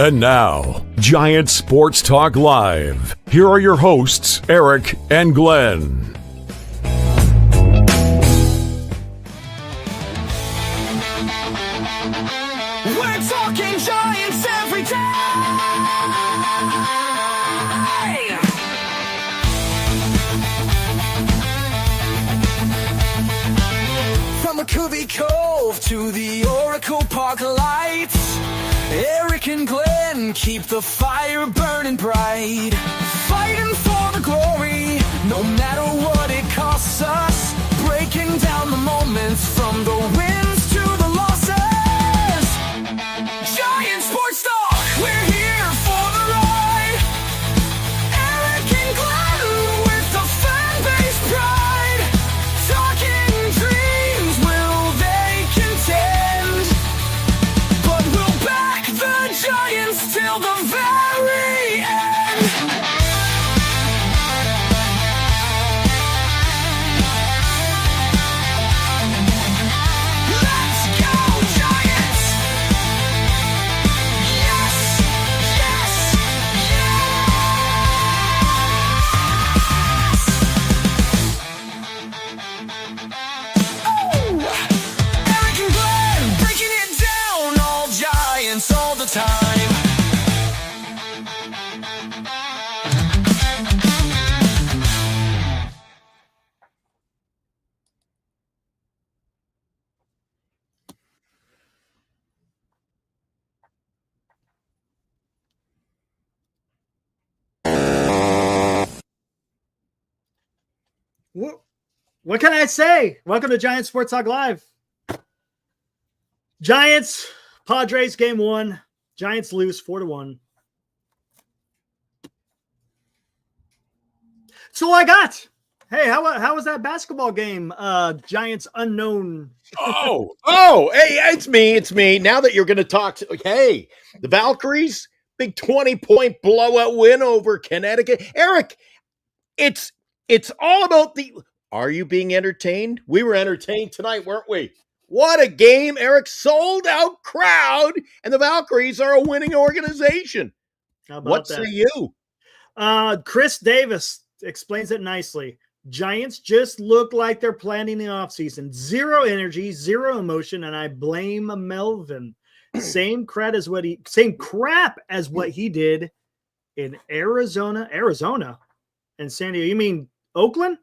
And now, Giant Sports Talk Live. Here are your hosts, Eric and Glenn. We're talking Giants every day. From McCovey Cove to the Oracle Park lights, Eric and Glenn keep the fire burning bright, fighting for the glory, no matter what it costs us, breaking down the moments from the wins to the losses. Giant Sports Talk, we're here for the ride. Eric and Glenn with the fan base pride, talking dreams, will they contend? But we'll back the Giants till the very end. Let's go, Giants! Yes, yes, yes! Oh! Eric and Glenn breaking it down, all Giants all the time. What can I say? Welcome to Giant Sports Talk Live. Giants, Padres game 1. Giants lose 4-1. That's all I got. Hey, how was that basketball game? Giants unknown. Hey, it's me. Now that you're going to talk the Valkyries, big 20-point blowout win over Connecticut. Eric, it's all about are you being entertained? We were entertained tonight, weren't we? What a game, Eric. Sold out crowd, and the Valkyries are a winning organization. How about What that? say you? Chris Davis explains it nicely. Giants just look like they're planning the offseason. Zero energy, zero emotion, and I blame Melvin. Same crap as what he did in Arizona, and San Diego. You mean Oakland?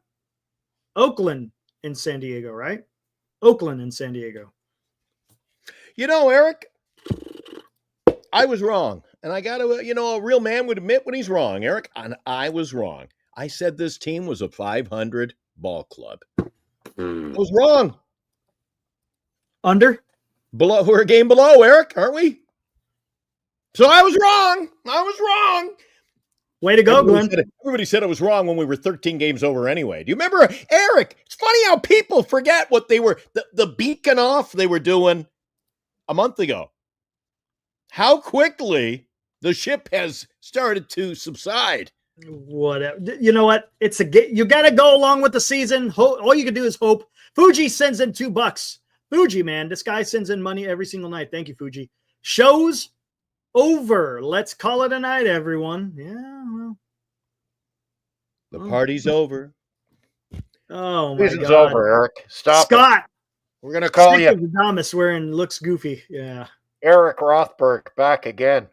Oakland and San Diego, right? Oakland and San Diego. You know, Eric, I was wrong. And I got to, a real man would admit when he's wrong, Eric. And I was wrong. I said this team was a 500 ball club. I was wrong. Under? We're a game below, Eric, aren't we? So I was wrong. Way to go, Glenn. Everybody said I was wrong when we were 13 games over anyway. Do you remember, Eric? It's funny how people forget what they were, the beacon off they were doing a month ago. How quickly the ship has started to subside. Whatever. You know what? You got to go along with the season. All you can do is hope. Fuji sends in $2. Fuji, man, this guy sends in money every single night. Thank you, Fuji. Show's over. Let's call it a night, everyone. Yeah, well. The party's over. Oh, my Season's God. over, Eric. Stop Scott. it. We're going to call you Thomas wearing looks goofy. Yeah. Eric Rothberg back again.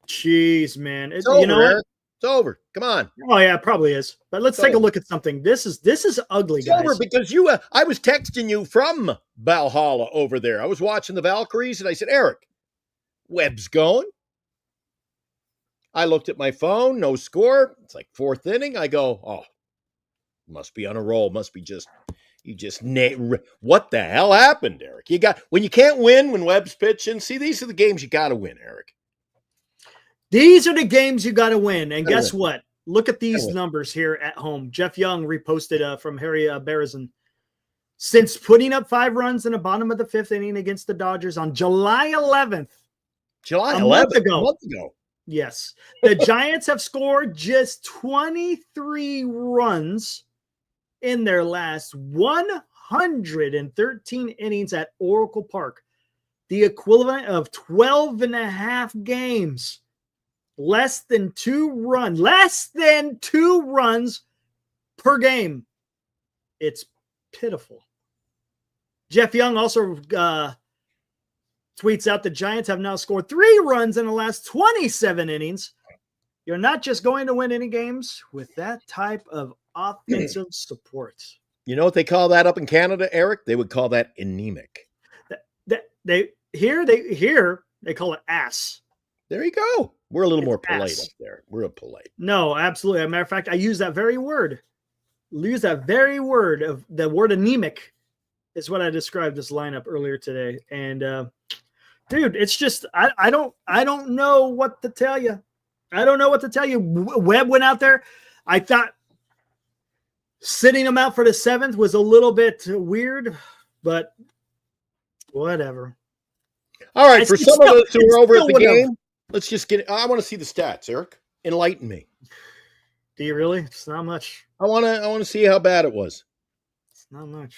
Jeez, man. It's over, you know Eric. It's over. Come on. Oh, yeah, it probably is. But let's take a look at something. This is ugly, it's guys. over because I was texting you from Valhalla over there. I was watching the Valkyries, and I said, Eric, Webb's going. I looked at my phone, no score. It's like fourth inning. I go, must be on a roll. Must be what the hell happened, Eric? When you can't win when Webb's pitching. See, these are the games you got to win, Eric. These are the games you got to win. And guess what? Look at these numbers here at home. Jeff Young reposted from Harry Beresin. Since putting up 5 runs in the bottom of the 5th inning against the Dodgers on July 11th. A month ago. Yes. The Giants have scored just 23 runs in their last 113 innings at Oracle Park. the equivalent of 12 and a half games. Less than two runs per game. It's pitiful. Jeff Young also tweets out the Giants have now scored 3 runs in the last 27 innings. You're not just going to win any games with that type of offensive support. You know what they call that up in Canada, Eric? They would call that anemic. They call it ass. There you go. We're a little more polite ass. up there. We're a polite. No, absolutely. As a matter of fact, I use that very word. Use that very word of the word anemic is what I described this lineup earlier today. And dude, it's just I don't know what to tell you. I don't know what to tell you. Webb went out there. I thought sitting him out for the 7th was a little bit weird, but whatever. All right, for some of us who are over at the whatever. game, let's just get. I want to see the stats, Eric. Enlighten me. Do you really? It's not much. I want to see how bad it was. It's not much.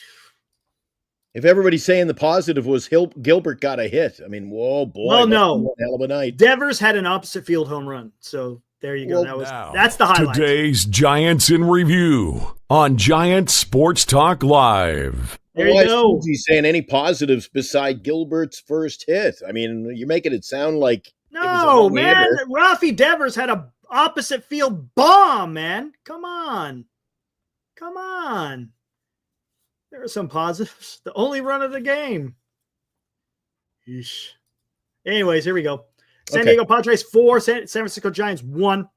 If everybody's saying the positive was Gilbert got a hit, I mean, whoa, boy. Well, no. One hell of a night. Devers had an opposite field home run. So there you go. Well, That's the highlight. Today's Giants in Review on Giant Sports Talk Live. There you go. He's saying any positives beside Gilbert's first hit. I mean, you're making it sound like No, man. Rafi Devers had a opposite field bomb, man. Come on. There are some positives. The only run of the game. Yeesh. Anyways, here we go. San Diego Padres 4, San Francisco Giants 1.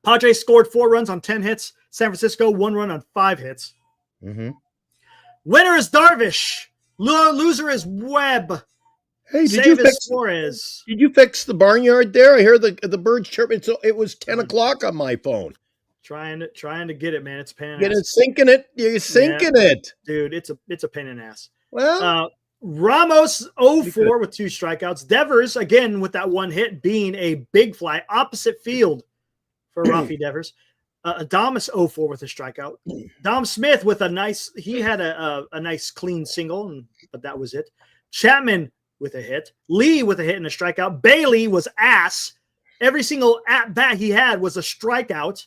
Padres scored 4 runs on 10 hits. San Francisco 1 run on 5 hits. Mm-hmm. Winner is Darvish. Loser is Webb. Hey, Save is Suarez. Did you fix the barnyard there? I hear the birds chirping. So it was 10 o'clock on my phone. Trying to get it, man. It's a pain in Get ass. it, sinking it. You're sinking it. Dude, it's a pain in the ass. Well, Ramos 0-4 with 2 strikeouts. Devers, again, with that 1 hit being a big fly, opposite field for Rafi Devers. Adames 0-4 with a strikeout. Dom Smith with a nice clean single, but that was it. Chapman with a hit. Lee with a hit and a strikeout. Bailey was ass. Every single at-bat he had was a strikeout.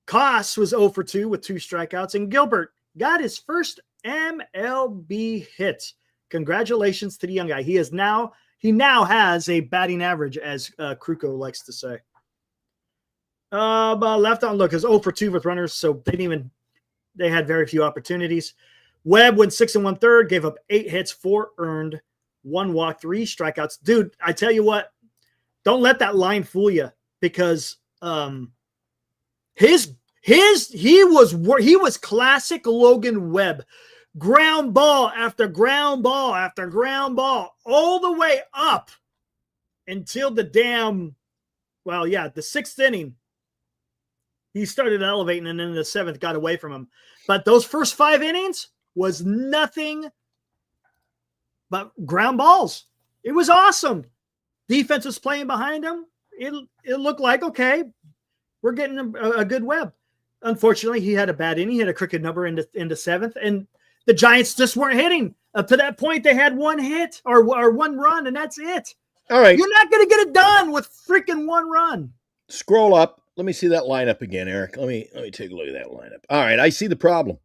Koss was 0-2 with 2 strikeouts. And Gilbert got his first MLB hit. Congratulations to the young guy. He now has a batting average, as Kruko likes to say. But left on look is 0-2 with runners, so they had very few opportunities. Webb went 6 1/3, gave up 8 hits, 4 earned, 1 walk, 3 strikeouts. Dude, I tell you what, don't let that line fool you, because he was classic Logan Webb. Ground ball after ground ball after ground ball all the way up until the 6th inning. He started elevating, and then the 7th got away from him. But those first 5 innings was nothing but ground balls. It was awesome. Defense was playing behind him. It looked like, okay, we're getting a good Webb. Unfortunately, he had a bad inning. He had a crooked number in the 7th, and the Giants just weren't hitting. Up to that point, they had 1 hit or 1 run, and that's it. all right. You're not going to get it done with freaking 1 run. Scroll up. Let me see that lineup again, Eric. Let me take a look at that lineup. All right, I see the problem.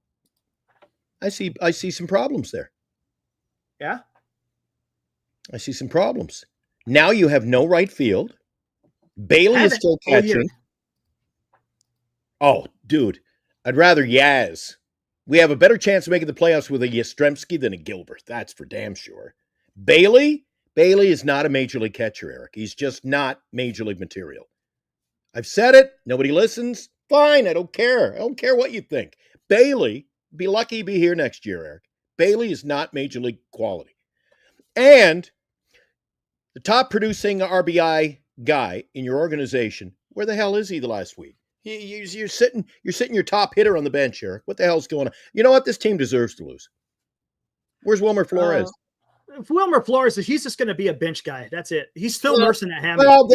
I see some problems there. Yeah? I see some problems. Now you have no right field. Bailey is still catching. Oh, dude, I'd rather Yaz. We have a better chance of making the playoffs with a Yastrzemski than a Gilbert. That's for damn sure. Bailey is not a major league catcher, Eric. He's just not major league material. I've said it. Nobody listens. Fine. I don't care. I don't care what you think. Bailey, be lucky to be here next year, Eric. Bailey is not major league quality. And the top producing RBI guy in your organization, where the hell is he the last week? You're sitting your top hitter on the bench, Eric. What the hell's going on? You know what? This team deserves to lose. Where's Wilmer Flores? If Wilmer Flores, he's just going to be a bench guy. That's it. He's still nursing a hammy. Well,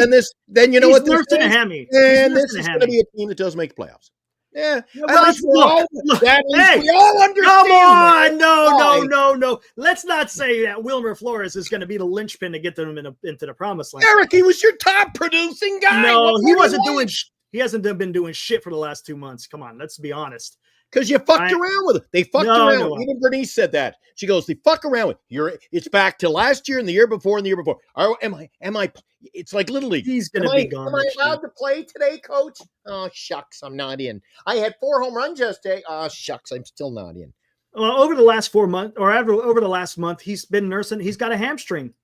then you know he's what? Nursing a hammy. And this is going to be a team that does make the playoffs. Yeah. Yeah, At well, least we all, look, at least hey, we all understand. come on, Why? no. Let's not say that Wilmer Flores is going to be the linchpin to get them into the promised land. Eric, he was your top producing guy. No, What he more do wasn't you doing. want? He hasn't been doing shit for the last 2 months. Come on, let's be honest. Because you fucked around with it. They fucked around. No. Even Bernice said that. She goes, "They fuck around with it's back to last year and the year before and the year before." Am I? It's like Little League. He's going to be gone. Am I next year. allowed to play today, Coach? Oh shucks, I'm not in. I had 4 home runs yesterday. Oh shucks, I'm still not in. Well, over the last 4 months, or over the last month, he's been nursing. He's got a hamstring.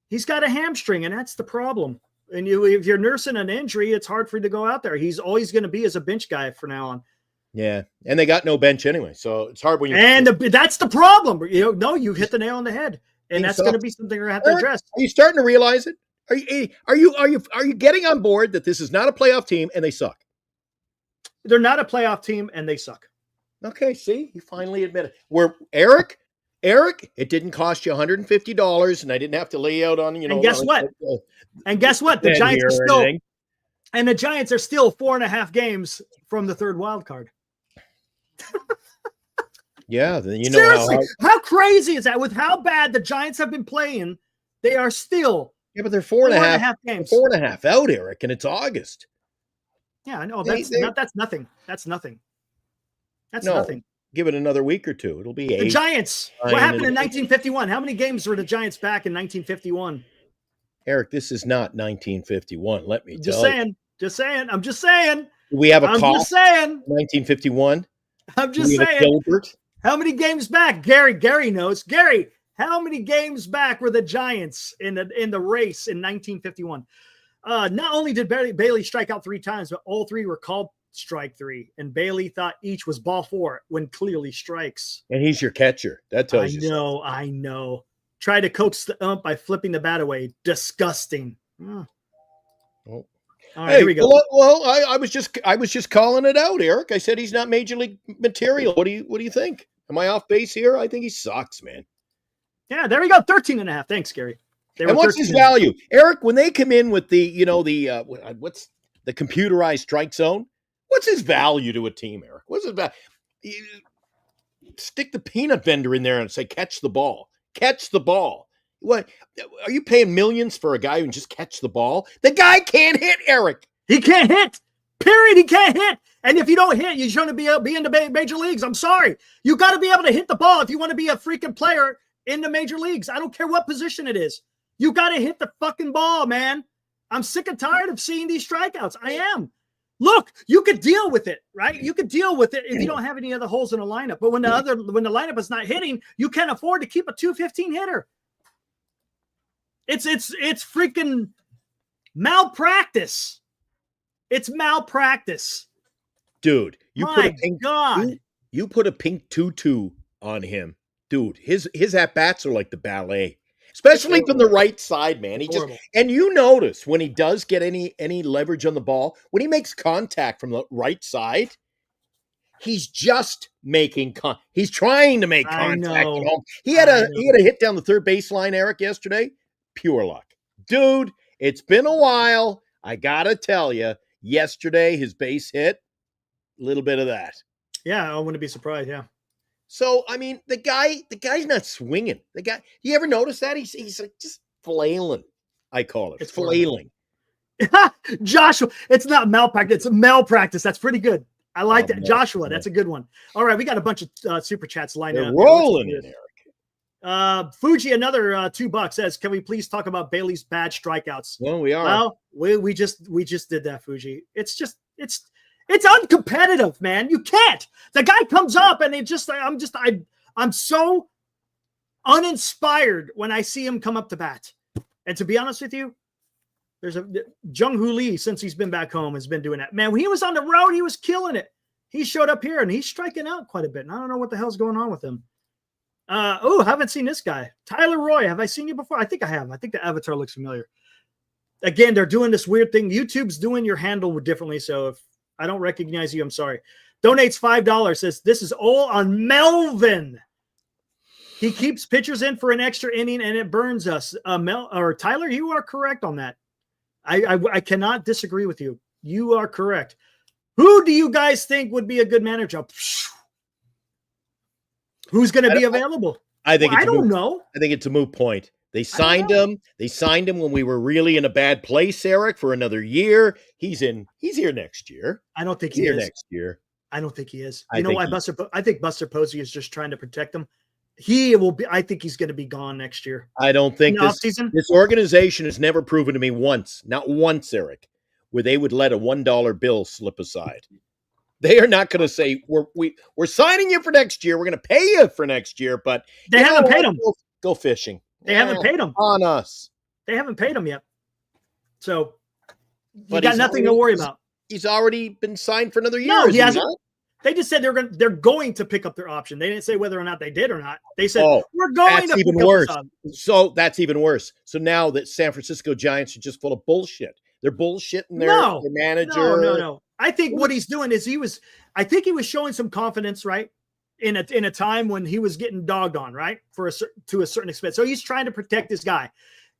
And that's the problem. And if you're nursing an injury, it's hard for you to go out there. He's always going to be as a bench guy from now on. Yeah, and they got no bench anyway, so it's hard when you. And that's the problem. You hit the nail on the head, and that's going to be something we're going to have to address. Are you starting to realize it? Are you getting on board that this is not a playoff team and they suck? They're not a playoff team, and they suck. Okay, see, you finally admit it. Eric, it didn't cost you $150, and I didn't have to lay out on And guess what? The Giants are still, anything. and the Giants are still 4.5 games from the third wild card. Yeah, then you know Seriously, how crazy is that? With how bad the Giants have been playing, they are still yeah, but they're 4.5 games. 4.5 out, Eric, and it's August. Yeah, I know. That's nothing. That's nothing. That's No. nothing. Give it another week or two. It'll be The 8. Giants. What happened in 1951? How many games were the Giants back in 1951? Eric, this is not 1951. Let me Just tell you. saying. Just saying. I'm just saying. Do we have a I'm call? just saying. 1951. I'm Do just we have a saying. Gilbert? How many games back? Gary knows. Gary, how many games back were the Giants in the race in 1951? Not only did Bailey strike out 3 times, but all 3 were called strike 3. And Bailey thought each was ball 4 when clearly strikes. And he's your catcher. That tells you. I know. Try to coax the ump by flipping the bat away. Disgusting. Oh. Oh. All right, here we go. Well, I was just calling it out, Eric. I said he's not major league material. What do you think? Am I off base here? I think he sucks, man. Yeah, there we go. 13.5. Thanks, Gary. And what's his value, Eric? When they come in with the what's the computerized strike zone? What's his value to a team, Eric? What's his value? Stick the peanut vendor in there and say, "Catch the ball. Catch the ball." What are you paying millions for a guy who can just catch the ball? The guy can't hit, Eric. He can't hit. Period. He can't hit. And if you don't hit, you shouldn't be in the major leagues. I'm sorry. You got to be able to hit the ball if you want to be a freaking player in the major leagues. I don't care what position it is. You got to hit the fucking ball, man. I'm sick and tired of seeing these strikeouts. I am. Look, you could deal with it, right? You could deal with it if you don't have any other holes in the lineup. But when the lineup is not hitting, you can't afford to keep a 215 hitter. It's freaking malpractice. It's malpractice. Dude, you God. You put a pink tutu on him. Dude, his at-bats are like the ballet. Especially from the right side, man. And you notice when he does get any leverage on the ball, when he makes contact from the right side, he's just making he's trying to make contact. He had a hit down the third baseline, Eric, yesterday. Pure luck. Dude, it's been a while. I gotta tell you, yesterday his base hit, a little bit of that. Yeah, I wouldn't be surprised, yeah. So, I mean, the guy's not swinging. The guy, you ever notice that? He's like just flailing. I call it. It's flailing. Joshua, it's not malpractice. It's malpractice. That's pretty good. I like that. Joshua, that's a good one. All right, we got a bunch of super chats lined up. Rolling in, Eric. Fuji, another $2 says, can we please talk about Bailey's bad strikeouts? Well, we are. Well, we just did that, Fuji. It's uncompetitive, man. You can't. The guy comes up and I'm so uninspired when I see him come up to bat. And to be honest with you, there's Jung-Hoo Lee, since he's been back home, has been doing that. Man, when he was on the road, he was killing it. He showed up here and he's striking out quite a bit. And I don't know what the hell's going on with him. Haven't seen this guy. Tyler Roy, have I seen you before? I think I have. I think the avatar looks familiar. Again, they're doing this weird thing. YouTube's doing your handle differently, so if I don't recognize you, I'm sorry. Donates $5, says, this is all on Melvin. He keeps pitchers in for an extra inning, and it burns us. Tyler, you are correct on that. I cannot disagree with you. You are correct. Who do you guys think would be a good manager? Who's going to be available? I think I don't know. I think it's a moot point. They I don't signed know. him. They signed him when we were really in a bad place, Eric, for another year. He's here next year. I don't think He's he here is. next year. I don't think he is. I You know think why I think Buster Posey is just trying to protect him. He will be. I think he's going to be gone next year. I don't think In the offseason? this organization has never proven to me once, not once, Eric, where they would let a $1 bill slip aside. They are not going to say we're signing you for next year. We're going to pay you for next year, but They you know haven't what? paid him. Go fishing. They haven't paid him. On us. They haven't paid him yet. So you But got he's nothing to worry about. He's already been signed for another year. No, is he hasn't. not? They just said they're going to pick up their option. They didn't say whether or not they did or not. They said we're going That's to even pick worse. up this option. So that's even worse. So now that San Francisco Giants are just full of bullshit. They're bullshitting their manager. No. I think what he's doing is I think he was showing some confidence, right? In a time when he was getting dogged on, right? To a certain extent. So he's trying to protect this guy.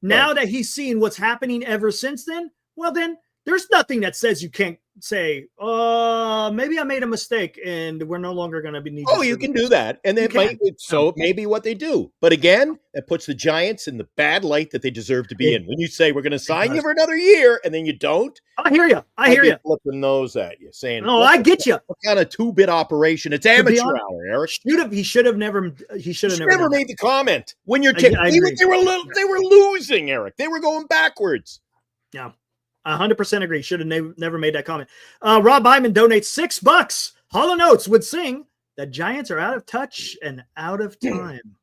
Now that he's seen what's happening ever since then, well, then there's nothing that says you can't say, maybe I made a mistake and we're no longer going to be needed. Oh, you can do that. And then it may be what they do. But again, that puts the Giants in the bad light that they deserve to be in. When you say we're going to sign you for another year and then you don't. I hear you. I hear you. Flipping those at you saying, no, I get you. What kind of 2-bit operation? It's amateur hour, Eric. He should have never made the comment when you're I agree. they were losing, Eric. They were going backwards. Yeah. 100% agree. Should have never made that comment. Rob Hyman donates $6. Hollow Notes would sing, "The Giants are out of touch and out of time."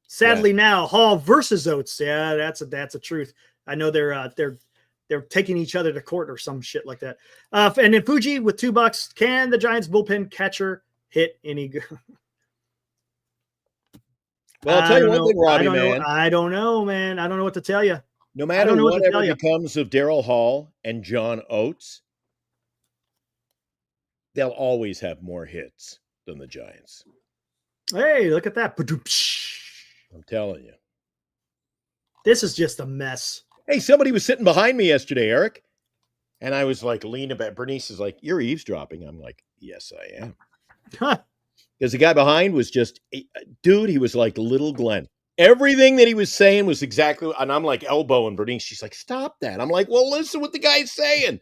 Sadly, now Hall versus Oates. Yeah, that's a truth. I know they're taking each other to court or some shit like that. And then Fuji with $2. Can the Giants bullpen catcher hit any good? Well, I'll tell you one thing, Robbie, man. I don't know, man. I don't know what to tell you. No matter whatever becomes of Darryl Hall and John Oates, they'll always have more hits than the Giants. Hey, look at that. I'm telling you. This is just a mess. Hey, somebody was sitting behind me yesterday, Eric, and I was like leaning back. Bernice is like, "You're eavesdropping." I'm like, "Yes, I am." Because the guy behind was just, dude, he was like little Glenn. Everything that he was saying was exactly, and I'm like elbowing Bernice. She's like, "Stop that." I'm like, "Well, listen what the guy's saying.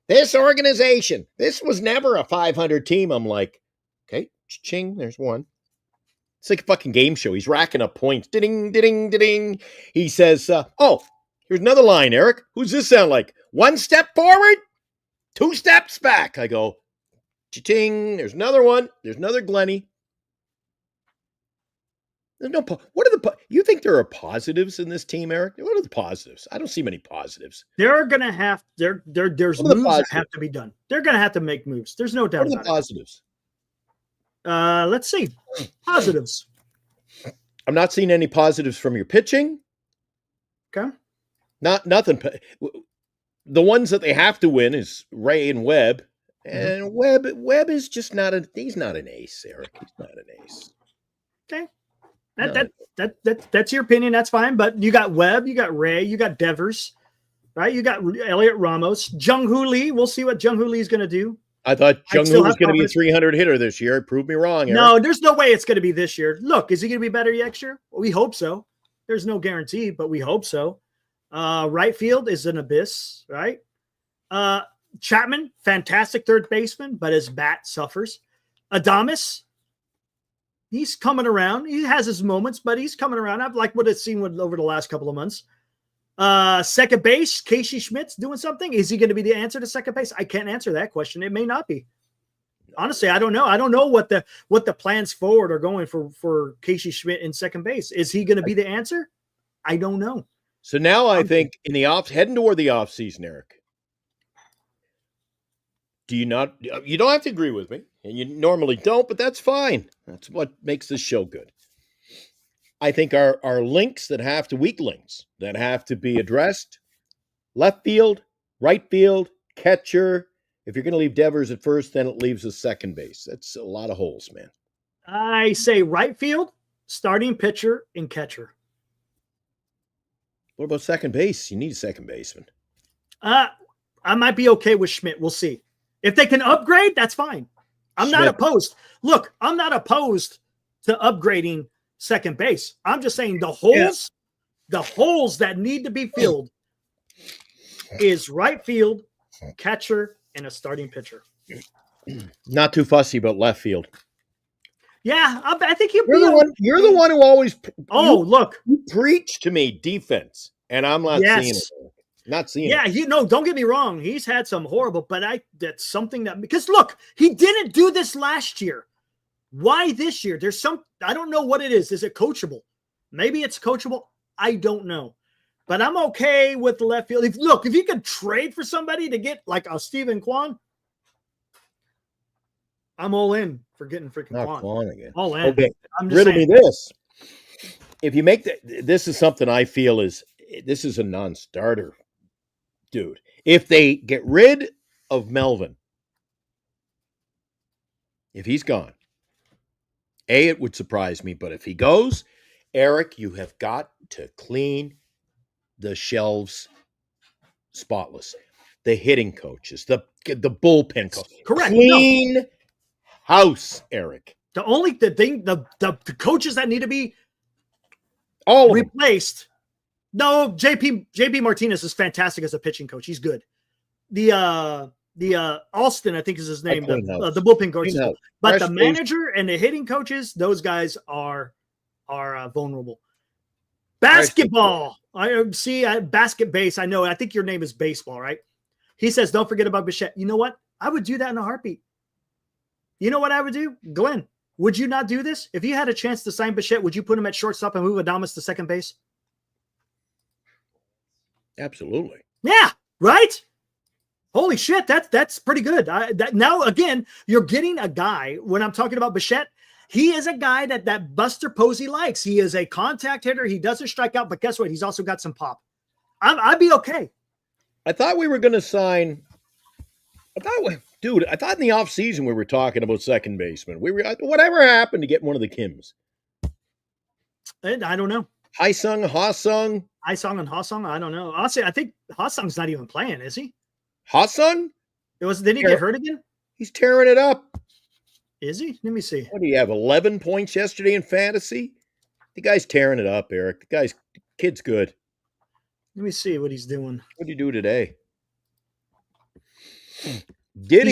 This organization, this was never a 500 team." I'm like, "Okay, ching, there's one." It's like a fucking game show. He's racking up points. Ding, ding, ding. He says, here's another line, Eric. Who's this sound like? 1 step forward, 2 steps back. I go, cha-ching. There's another one. There's another Glenny. There's no. What are the? You think there are positives in this team, Eric? What are the positives? I don't see many positives. They're gonna have there's moves that have to be done. They're gonna have to make moves. There's no doubt. What are the positives? Let's see. Positives. I'm not seeing any positives from your pitching. Okay. Nothing. The ones that they have to win is Ray and Webb. And Webb is just he's not an ace, Eric. He's not an ace. Okay. That's your opinion. That's fine. But you got Webb, you got Ray, you got Devers, right? You got Elliot Ramos, Jung-Hoo Lee. We'll see what Jung-Hoo Lee is going to do. I thought Jung-Hoo was going to be a 300 hitter this year. Prove me wrong, Eric. No, there's no way it's going to be this year. Look, is he going to be better next year? Well, we hope so. There's no guarantee, but we hope so. Right field is an abyss, right? Chapman, fantastic third baseman, but his bat suffers. Adames, he's coming around. He has his moments, but he's coming around. I've liked what I've seen over the last couple of months. Second base, Casey Schmidt's doing something. Is he going to be the answer to second base? I can't answer that question. It may not be. Honestly, I don't know. I don't know what the plans forward are going for Casey Schmidt in second base. Is he going to be the answer? I don't know. So now I think heading toward the off season, Eric. You don't have to agree with me, and you normally don't, but that's fine. That's what makes this show good. I think our weak links that have to be addressed, left field, right field, catcher. If you're going to leave Devers at first, then it leaves us second base. That's a lot of holes, man. I say right field, starting pitcher, and catcher. What about second base? You need a second baseman. I might be okay with Schmidt. We'll see. If they can upgrade, that's fine. I'm not opposed. Look, I'm not opposed to upgrading second base. I'm just saying the holes that need to be filled is right field, catcher, and a starting pitcher. Not too fussy about left field. Yeah, I think he'll You're be. You're the one who always. Look, you preach to me defense, and I'm not seeing it. Not seeing it. Yeah, don't get me wrong. He's had some horrible, but that's something that, because look, he didn't do this last year. Why this year? There's I don't know what it is. Is it coachable? Maybe it's coachable. I don't know. But I'm okay with the left field. If you could trade for somebody to get like a Steven Kwan, I'm all in for getting freaking Kwan again. All in. Okay. Riddle me this. If you make this is something I feel this is a non-starter, dude. If they get rid of Melvin, if he's gone, it would surprise me. But if he goes, Eric, you have got to clean the shelves spotless. The hitting coaches, the bullpen coach. Correct. Clean house, Eric. The coaches that need to be all replaced. No, JP Martinez is fantastic as a pitching coach. He's good. The Alston, I think is his name, the bullpen coach. But the manager and the hitting coaches, those guys are vulnerable. Basketball. Basket base. I know. I think your name is baseball, right? He says, don't forget about Bichette. You know what? I would do that in a heartbeat. You know what I would do? Glenn, would you not do this? If you had a chance to sign Bichette, would you put him at shortstop and move Adames to second base? Absolutely. Yeah, right? Holy shit, that's pretty good. Now, again, you're getting a guy, when I'm talking about Bichette, he is a guy that Buster Posey likes. He is a contact hitter. He doesn't strike out, but guess what? He's also got some pop. I'd be okay. I thought we were going to sign. I thought in the offseason we were talking about second baseman. Whatever happened to get one of the Kims? I don't know. Haisung, Ha-Sung? Haisung and Ha-Sung? I don't know. Honestly, I think Ha-Sung's not even playing, is he? Ha-Sung? Did he get hurt again? He's tearing it up. Is he? Let me see. What do you have, 11 points yesterday in fantasy? The guy's tearing it up, Eric. Kid's good. Let me see what he's doing. What did he do today? He's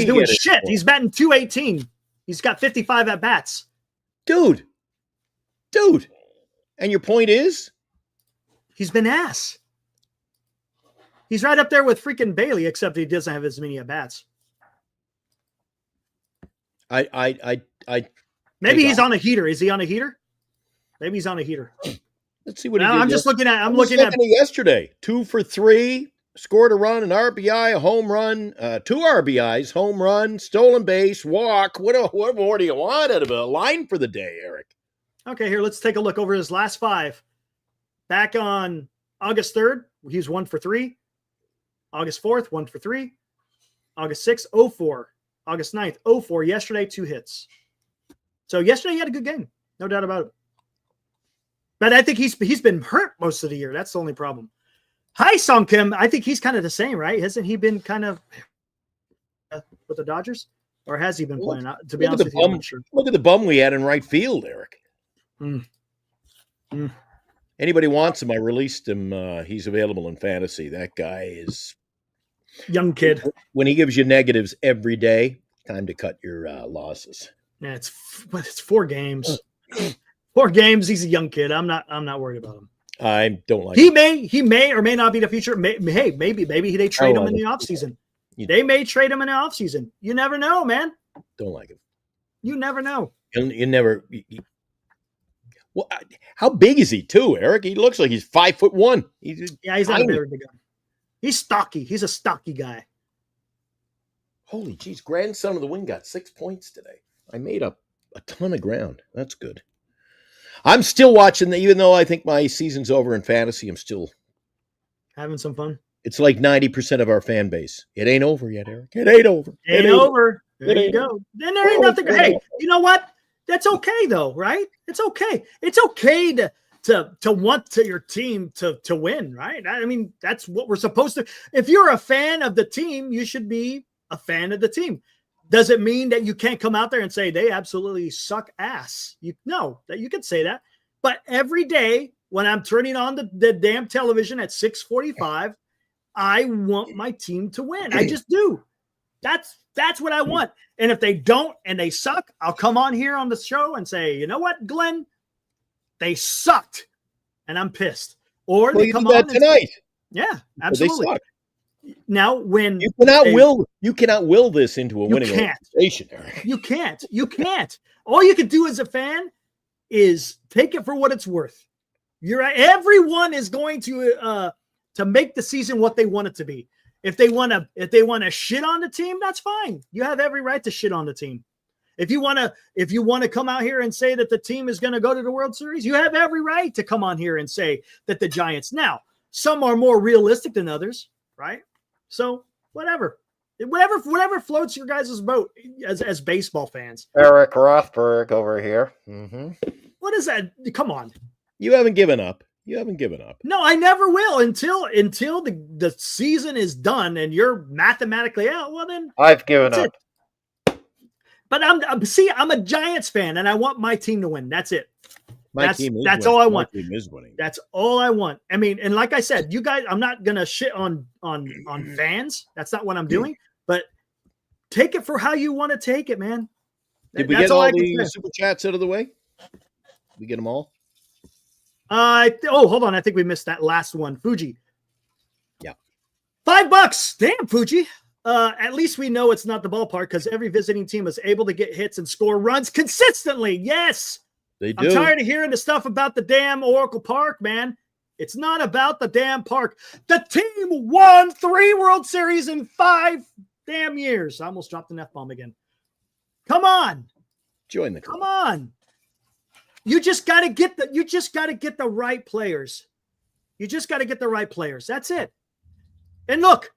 doing shit. He's batting .218. He's got 55 at bats. Dude. And your point is? He's been ass. He's right up there with freaking Bailey, except he doesn't have as many at bats. Maybe he's on a heater. Is he on a heater? Maybe he's on a heater. Let's see what he did. I'm looking at yesterday. 2 for 3, scored a run, an RBI, a home run, 2 RBIs, home run, stolen base, walk. What more do you want out of a line for the day, Eric? Okay, here, let's take a look over his last 5. Back on August 3rd, he was 1 for 3. August 4th, 1 for 3. August 6th, 0-4. August 9th, 0-4. Yesterday, 2 hits. So yesterday he had a good game. No doubt about it. But I think he's been hurt most of the year. That's the only problem. Haisung Kim, I think he's kind of the same, right? Hasn't he been kind of with the Dodgers? Or has he been playing? To be honest with you, I'm not sure. Look at the bum we had in right field, Eric. Anybody wants him, I released him. He's available in fantasy. That guy is young kid. When he gives you negatives every day, time to cut your losses. Yeah, it's 4 games. 4 games. He's a young kid. I'm not worried about him. I don't like he may or may not be the future. Maybe they trade him in the offseason. They may trade him in the offseason. You never know, man. Don't like him. You never know. You never. Well, how big is he too, Eric? He looks like he's 5'1". He's not a very big guy. He's stocky. He's a stocky guy. Holy jeez, grandson of the wind got 6 points today. I made up a ton of ground. That's good. I'm still watching, even though I think my season's over in fantasy, I'm still having some fun. It's like 90% of our fan base. It ain't over yet, Eric. It ain't over. It ain't over. There you go. Then there ain't nothing. Hey, you know what? That's okay though, right? It's okay. It's okay to want your team to win, right? I mean, that's what we're supposed to. If you're a fan of the team, you should be a fan of the team. Does it mean that you can't come out there and say they absolutely suck ass? No, that you can say that. But every day when I'm turning on the damn television at 6:45, I want my team to win. I just do. That's what I want. And if they don't and they suck, I'll come on here on the show and say, you know what, Glenn? They sucked, and I'm pissed. Or they come on tonight. Yeah, absolutely. They suck. Now, when you cannot will this into a winning organization, Eric. You can't. All you can do as a fan is take it for what it's worth. You're right. Everyone is going to make the season what they want it to be. If they want to shit on the team, that's fine. You have every right to shit on the team. If you want to come out here and say that the team is going to go to the World Series, you have every right to come on here and say that the Giants. Now, some are more realistic than others, right? So whatever floats your guys' boat as baseball fans. Eric Rothberg over here. Mm-hmm. What is that? Come on. You haven't given up. No, I never will until the season is done and you're mathematically out. Well, then I've given up. But I'm a Giants fan and I want my team to win. That's it. That's all I want. My team is winning. That's all I want. I mean, and like I said, you guys, I'm not gonna shit on fans. That's not what I'm doing. But take it for how you want to take it, man. Did we get all the super chats out of the way? We get them all? Hold on. I think we missed that last one. Fuji. Yeah. $5. Damn, Fuji. At least we know it's not the ballpark because every visiting team is able to get hits and score runs consistently. Yes. They do. I'm tired of hearing the stuff about the damn Oracle Park, man. It's not about the damn park. The team won 3 World Series in 5 damn years. I almost dropped an F-bomb again. Come on. Join the club. Come on. You just got to get the right players. You just got to get the right players. That's it. And look,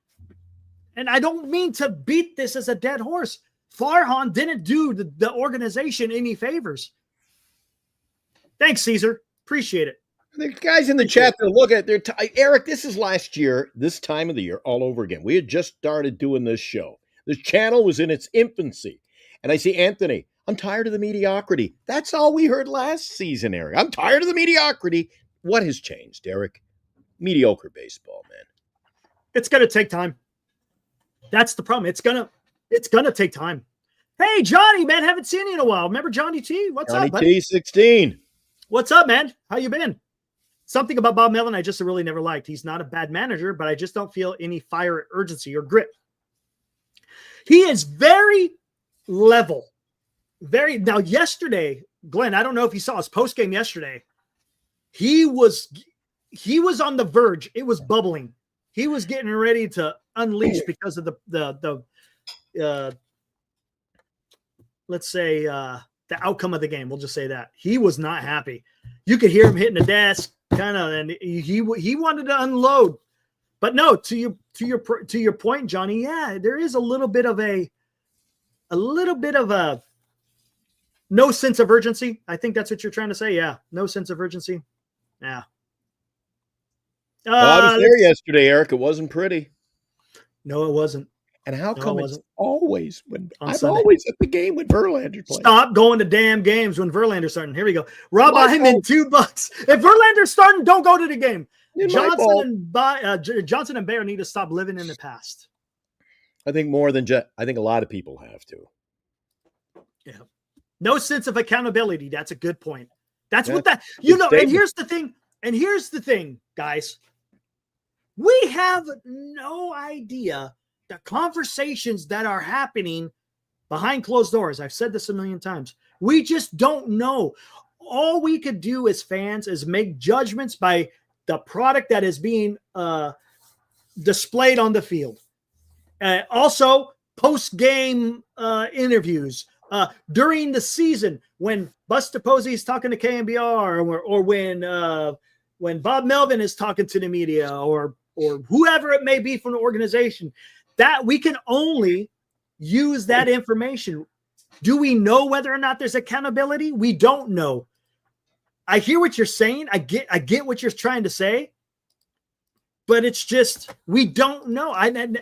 and I don't mean to beat this as a dead horse. Farhan didn't do the organization any favors. Thanks, Caesar. Appreciate it. The guys in the chat that look at their Eric, this is last year, this time of the year, all over again. We had just started doing this show. This channel was in its infancy. And I see Anthony, I'm tired of the mediocrity. That's all we heard last season, Eric. I'm tired of the mediocrity. What has changed, Eric? Mediocre baseball, man. It's going to take time. That's the problem. It's going to take time. Hey, Johnny, man, haven't seen you in a while. Remember Johnny T? What's up, buddy? Johnny T, 16. What's up, man? How you been? Something about Bob Melvin I just really never liked. He's not a bad manager, but I just don't feel any fire, urgency, or grit. He is very level. Now, yesterday, Glenn, I don't know if you saw his postgame yesterday. He was on the verge. It was bubbling. He was getting ready to unleash because of the let's say the outcome of the game. We'll just say that. He was not happy. You could hear him hitting the desk, kind of, and he wanted to unload. But no, to your point, Johnny. Yeah, there is a little bit of a no sense of urgency. I think that's what you're trying to say. Yeah, no sense of urgency. Yeah. I was there yesterday, Eric. It wasn't pretty. No, it wasn't. And how come it's always when I'm Sunday. always at the game when Verlander's playing? Stop going to damn games when Verlander's starting. Here we go. Rob Hyman, $2. If Verlander's starting, don't go to the game. Johnson and Bayer need to stop living in the past. I think I think a lot of people have to. Yeah. No sense of accountability. That's a good point. That's what that, and here's the thing, guys. We have no idea the conversations that are happening behind closed doors. I've said this a million times. We just don't know. All we could do as fans is make judgments by the product that is being displayed on the field. Also, post-game interviews during the season when Buster Posey is talking to KMBR or when Bob Melvin is talking to the media or whoever it may be from the organization, that we can only use that information. Do we know whether or not there's accountability? We don't know. I hear what you're saying. I get what you're trying to say, but it's just we don't know.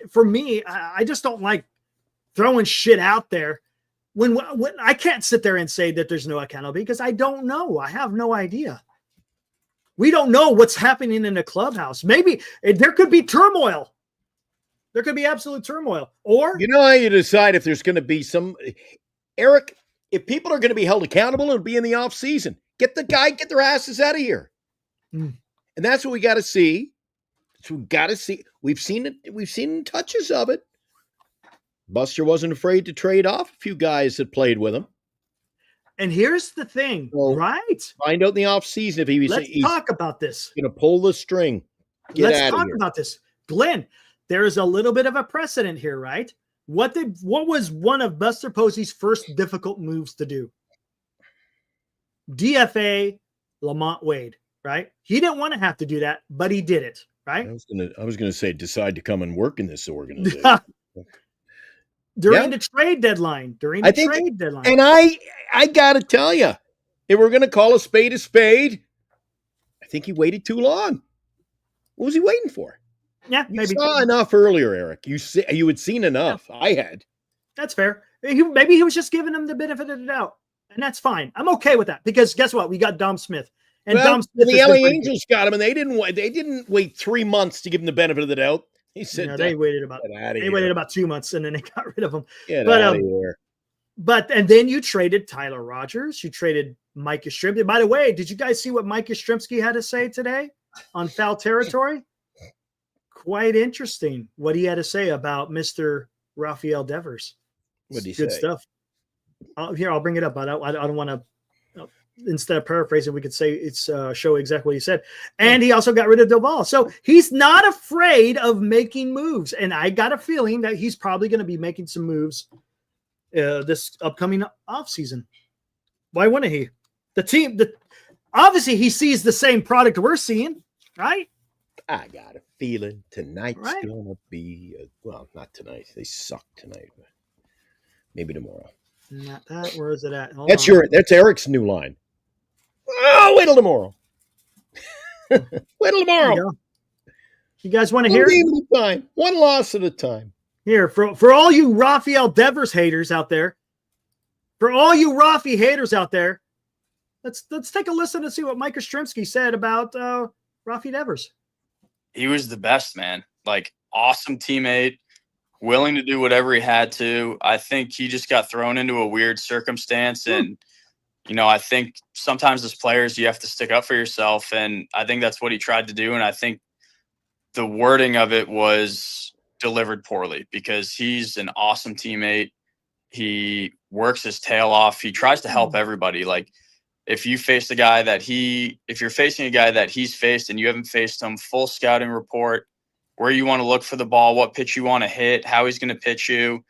For me, I just don't like throwing shit out there when I can't sit there and say that there's no accountability because I don't know. I have no idea. We don't know what's happening in the clubhouse. Maybe there could be turmoil. There could be absolute turmoil. Or You know how you decide if there's going to be some Eric, if people are going to be held accountable, it'll be in the off season. Get their asses out of here. Mm. And that's what we got to see. So we got to see. We've seen it. We've seen touches of it. Buster wasn't afraid to trade off a few guys that played with him. and here's the thing, Well, right? Find out in the off season if he's Talk about this. going to pull the string. Let's talk about this. Glenn, there is a little bit of a precedent here, right? What was one of Buster Posey's first difficult moves to do? DFA Lamont Wade, right? He didn't want to have to do that, but he did it, right? I was gonna say decide to come and work in this organization. During the trade deadline. And I gotta tell you, if we're gonna call a spade, I think he waited too long. What was he waiting for? Yeah, You maybe saw enough earlier, Eric. You had seen enough. Yeah. I had. That's fair. Maybe he was just giving them the benefit of the doubt, and that's fine. I'm okay with that because guess what? We got Dom Smith, and Dom Smith. The LA Angels got him, and they didn't wait 3 months to give him the benefit of the doubt. He said they waited about 2 months, and then they got rid of him. Get out of here. And then you traded Tyler Rogers. You traded Mike Yastrzemski. By the way, did you guys see what Mike Yastrzemski had to say today on Foul Territory? Quite interesting what he had to say about Mr. Rafael Devers. What did he say? Good stuff. I'll bring it up. I don't want to. Instead of paraphrasing, we could say it's show exactly what he said. And he also got rid of Doval. So he's not afraid of making moves. And I got a feeling that he's probably going to be making some moves this upcoming offseason. Why wouldn't he? Obviously he sees the same product we're seeing, right? I got a feeling tonight's gonna be not tonight. They suck tonight, but maybe tomorrow. Not that. Where is it at? That's Eric's new line. Oh, wait till tomorrow. Wait till tomorrow. You guys want to hear? One game at a time. One loss at a time. Here, for all you Rafael Devers haters out there, let's take a listen and see what Mike Yastrzemski said about Rafi Devers. He was the best, man. Like, awesome teammate, willing to do whatever he had to. I think he just got thrown into a weird circumstance. And, I think sometimes as players, you have to stick up for yourself. And I think that's what he tried to do. And I think the wording of it was delivered poorly because he's an awesome teammate. He works his tail off. He tries to help everybody. Like, if you're facing a guy that he's faced and you haven't faced him, full scouting report, where you want to look for the ball, what pitch you want to hit, how he's going to pitch you.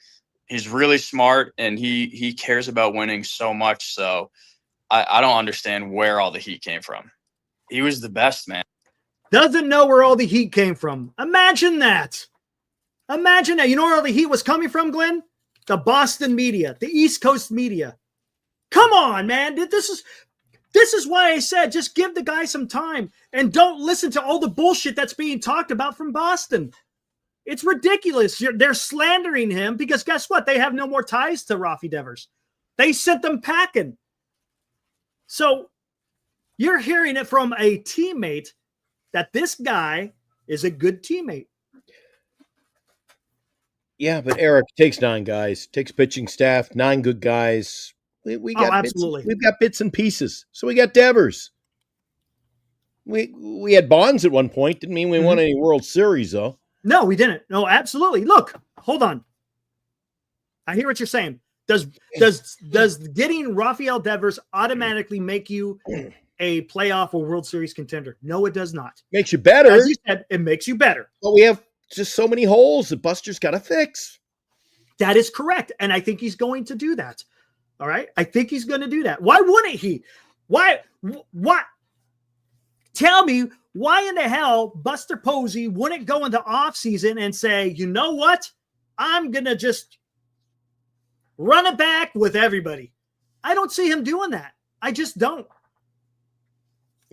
He's really smart and he cares about winning so much. So I don't understand where all the heat came from. He was the best, man. Doesn't know where all the heat came from. Imagine that. You know where all the heat was coming from, Glenn? The Boston media, the East Coast media. Come on, man. This is why I said just give the guy some time and don't listen to all the bullshit that's being talked about from Boston. It's ridiculous. They're slandering him because guess what? They have no more ties to Rafi Devers. They sent them packing. So you're hearing it from a teammate that this guy is a good teammate. Yeah, but Eric, takes 9 guys, takes pitching staff, 9 good guys. We got absolutely. We've got bits and pieces. So we got Devers. We had Bonds at one point. Didn't mean we won any World Series, though. No, we didn't. No, absolutely. Look, hold on. I hear what you're saying. Does getting Rafael Devers automatically make you a playoff or World Series contender? No, it does not. Makes you better. As you said, it makes you better. But we have just so many holes that Buster's got to fix. That is correct. And I think he's going to do that. All right. I think he's going to do that. Why wouldn't he? Why? Tell me why in the hell Buster Posey wouldn't go into off season and say, you know what? I'm going to just run it back with everybody. I don't see him doing that. I just don't.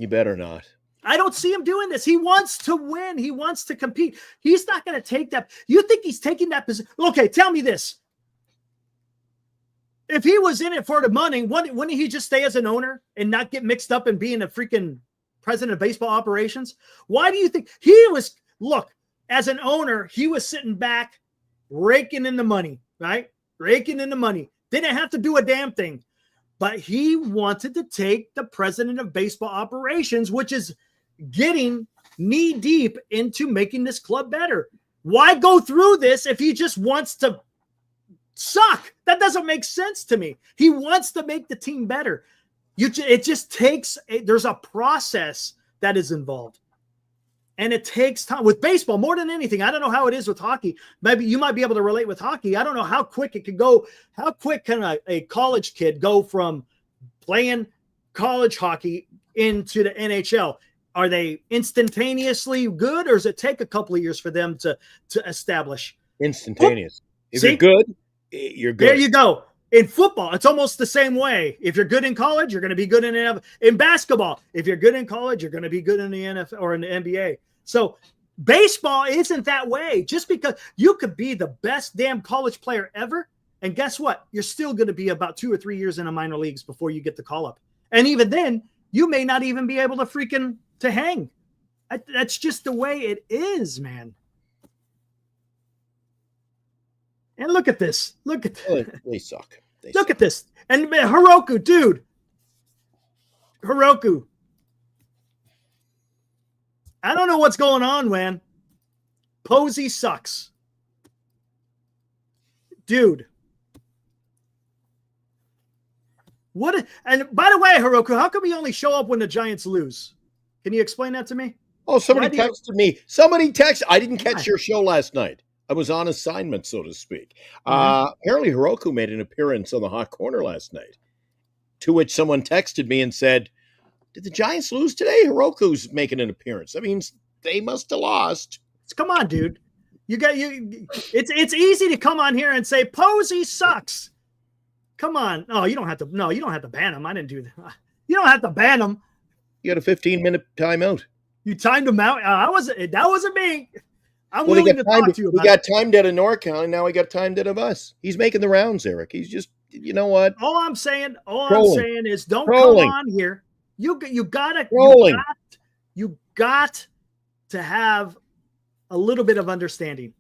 You better not. I don't see him doing this. He wants to win. He wants to compete. He's not going to take that. You think he's taking that position? Okay, tell me this. If he was in it for the money, wouldn't he just stay as an owner and not get mixed up in being a freaking president of baseball operations? Why do you think he was? Look, as an owner, he was sitting back, raking in the money, right? Raking in the money. Didn't have to do a damn thing. But he wanted to take the president of baseball operations, which is getting knee deep into making this club better. Why go through this if he just wants to suck? That doesn't make sense to me. He wants to make the team better. It just takes, there's a process that is involved. And it takes time with baseball more than anything. I don't know how it is with hockey. Maybe you might be able to relate with hockey. I don't know how quick it could go. How quick can a college kid go from playing college hockey into the NHL? Are they instantaneously good, or does it take a couple of years for them to establish? Instantaneous. If See? you're good, you're good. There you go. In football, it's almost the same way. If you're good in college, you're going to be good in basketball. If you're good in college, you're going to be good in the NFL or in the NBA. So baseball isn't that way. Just because you could be the best damn college player ever, and guess what? You're still going to be about 2 or 3 years in the minor leagues before you get the call up. And even then, you may not even be able to hang. That's just the way it is, man. And look at this. Look at this. They suck. Look at this. And Hiroku, dude. Hiroku. I don't know what's going on, man. Posey sucks. Dude. What? And by the way, Hiroku, how come you only show up when the Giants lose? Can you explain that to me? Oh, somebody texted me. Somebody texted. I didn't catch your show last night. I was on assignment, so to speak. Apparently, Hiroku made an appearance on the Hot Corner last night, to which someone texted me and said, "Did the Giants lose today? Hiroku's making an appearance." That means they must have lost. Come on, dude. It's easy to come on here and say Posey sucks. Come on. No, you don't have to. No, you don't have to ban him. I didn't do that. You don't have to ban him. You got a 15-minute timeout. You timed him out. That wasn't me. I'm willing to talk to you about it. He got timed out of NorCal, and now he got timed out of us. He's making the rounds, Eric. He's just, you know what? All I'm saying is don't Trolling. come on here. You got to have a little bit of understanding.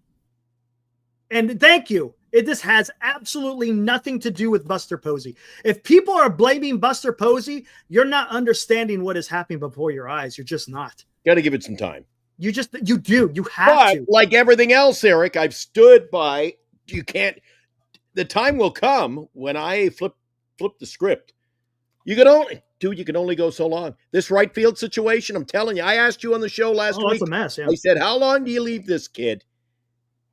And thank you. This has absolutely nothing to do with Buster Posey. If people are blaming Buster Posey, you're not understanding what is happening before your eyes. You're just not. Got to give it some time. You do. You have to. Like everything else, Eric, I've stood by. You can't. The time will come when I flip the script. You can only go so long. This right field situation, I'm telling you. I asked you on the show last week. It's a mess. Yeah. I said, "How long do you leave this kid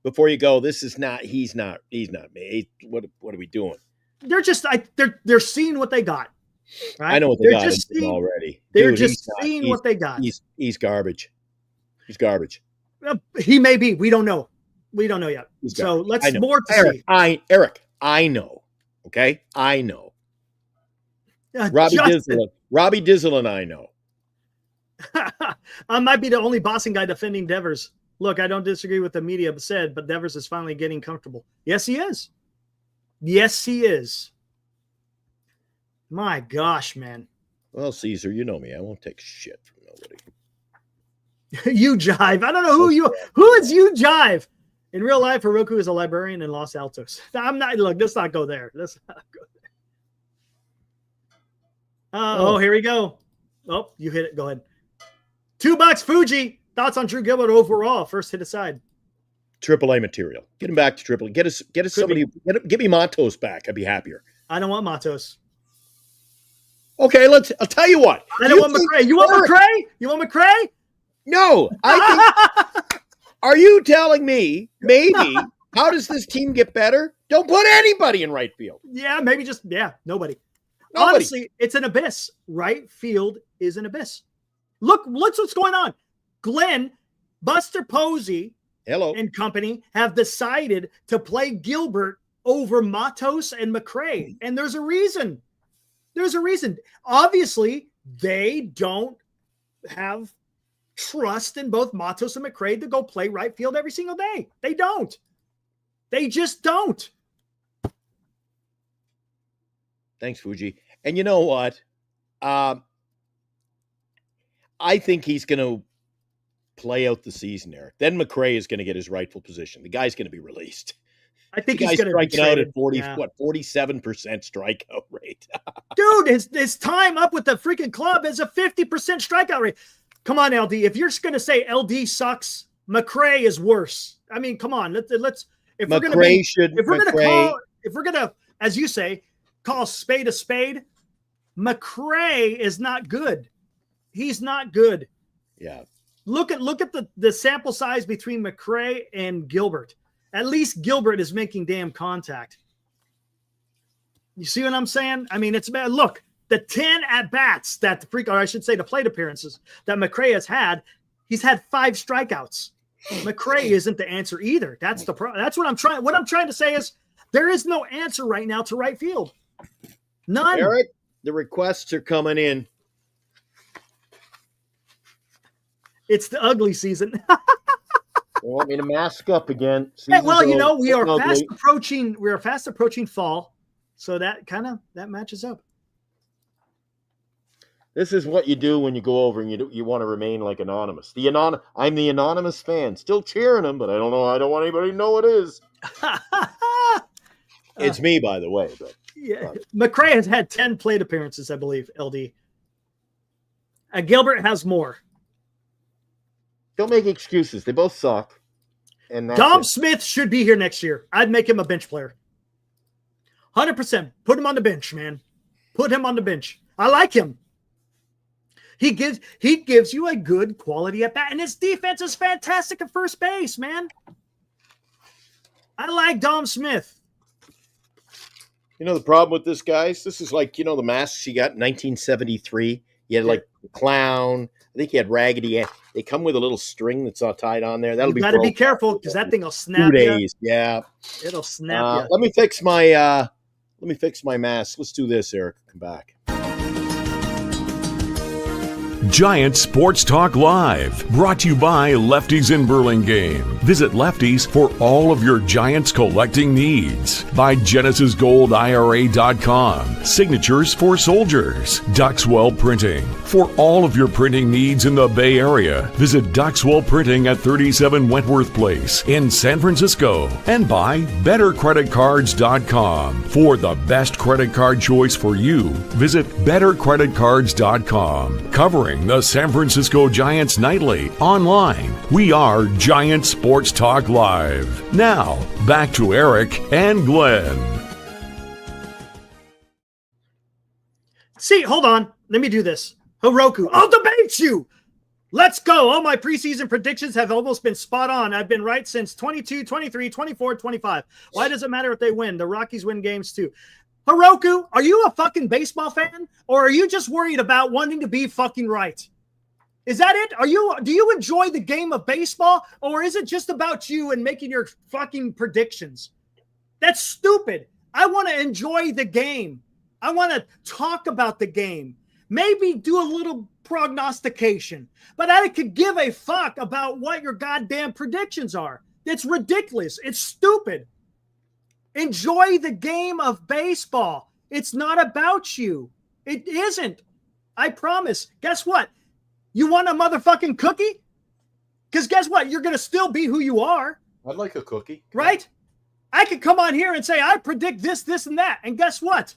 before you go? This is not. He's not me. What are we doing?" They're just they're seeing what they got. Right? I know what they got already. They're just seeing what they got. He's garbage. He's garbage. He may be. We don't know. We don't know yet. So let's more to see. Eric, I know. Okay? I know. Robbie Dizzle and I know. I might be the only bossing guy defending Devers. Look, I don't disagree with the media said, but Devers is finally getting comfortable. Yes, he is. Yes, he is. My gosh, man. Well, Caesar, you know me. I won't take shit from nobody. You jive. I don't know who is you jive. In real life, Hiroku is a librarian in Los Altos. I'm not. Look, let's not go there. Let's not go there. Here we go. Oh, you hit it. Go ahead. $2 Fuji. Thoughts on Drew Gilbert overall? First hit aside. AAA material. Get him back to AAA. Get us somebody. Give me Matos back. I'd be happier. I don't want Matos. Okay, I'll tell you what. I don't want McRae. You want McRae? You want McRae? No, I think. Are you telling me maybe how does this team get better? Don't put anybody in right field. Yeah, maybe nobody. Honestly, it's an abyss. Right field is an abyss. Look what's going on. Glenn, Buster Posey, and company have decided to play Gilbert over Matos and McRae, and there's a reason. Obviously, they don't have trust in both Matos and McRae to go play right field every single day. They don't. They just don't. Thanks, Fuji. And you know what? I think he's going to play out the season, Eric. Then McRae is going to get his rightful position. The guy's going to be released. I think the he's guy's going to be striking out traded. at 40, Yeah. 47% strikeout rate. Dude, his time up with the freaking club is a 50% strikeout rate. Come on, LD. If you're going to say LD sucks, McRae is worse. I mean, come on. Let's if we're going to as you say, call a spade, McRae is not good. He's not good. Yeah. Look at the sample size between McRae and Gilbert. At least Gilbert is making damn contact. You see what I'm saying? I mean, it's bad. Look, the 10 at-bats that the plate appearances that McRae has had, he's had 5 strikeouts. McRae isn't the answer either. That's the problem. That's what I'm trying to say is there is no answer right now to right field. None. Eric, the requests are coming in. It's the ugly season. They want me to mask up again. Hey, well, Season's over. we are It's fast ugly. approaching. We are fast approaching fall, so that matches up. This is what you do when you go over and you want to remain like anonymous. I'm the anonymous fan, still cheering him, but I don't know. I don't want anybody to know what it is. It's me, by the way. But Yeah, McRae has had 10 plate appearances, I believe. LD. Gilbert has more. don't make excuses. They both suck. And that's Dom it. Smith should be here next year. I'd make him a bench player. 100%. Put him on the bench, man. Put him on the bench. I like him. He gives you a good quality at bat, and his defense is fantastic at first base, man. I like Dom Smith. You know the problem with this, guys? This is like, the masks he got in 1973. He had like the clown. I think he had Raggedy Ann. They come with a little string that's all tied on there. That'll You be got to be broke careful because that thing will snap 2 you. days. Yeah. It'll snap you. Let me fix my mask. Let's do this, Eric. Come back. Giant Sports Talk Live, brought to you by Lefties in Burlingame. Visit Lefties for all of your Giants collecting needs. By GenesisGoldIRA.com, Signatures for Soldiers. Duxwell Printing. For all of your printing needs in the Bay Area, visit Duxwell Printing at 37 Wentworth Place in San Francisco. And by BetterCreditCards.com. For the best credit card choice for you, visit BetterCreditCards.com. Covering the San Francisco Giants nightly online. We are Giant Sports Talk Live. Now, back to Eric and Glenn. See, hold on. Let me do this. Heroku, I'll debate you. Let's go. All my preseason predictions have almost been spot on. I've been right since 22, 23, 24, 25. Why does it matter if they win? The Rockies win games too. Heroku, are you a fucking baseball fan? Or are you just worried about wanting to be fucking right? Is that it? Do you enjoy the game of baseball? Or is it just about you and making your fucking predictions? That's stupid. I want to enjoy the game. I want to talk about the game. Maybe do a little prognostication. But I could give a fuck about what your goddamn predictions are. It's ridiculous. It's stupid. Enjoy the game of baseball. It's not about you. It isn't. I promise. Guess what? You want a motherfucking cookie? Because guess what? You're going to still be who you are. I'd like a cookie. Right? I could come on here and say, I predict this, this, and that. And guess what?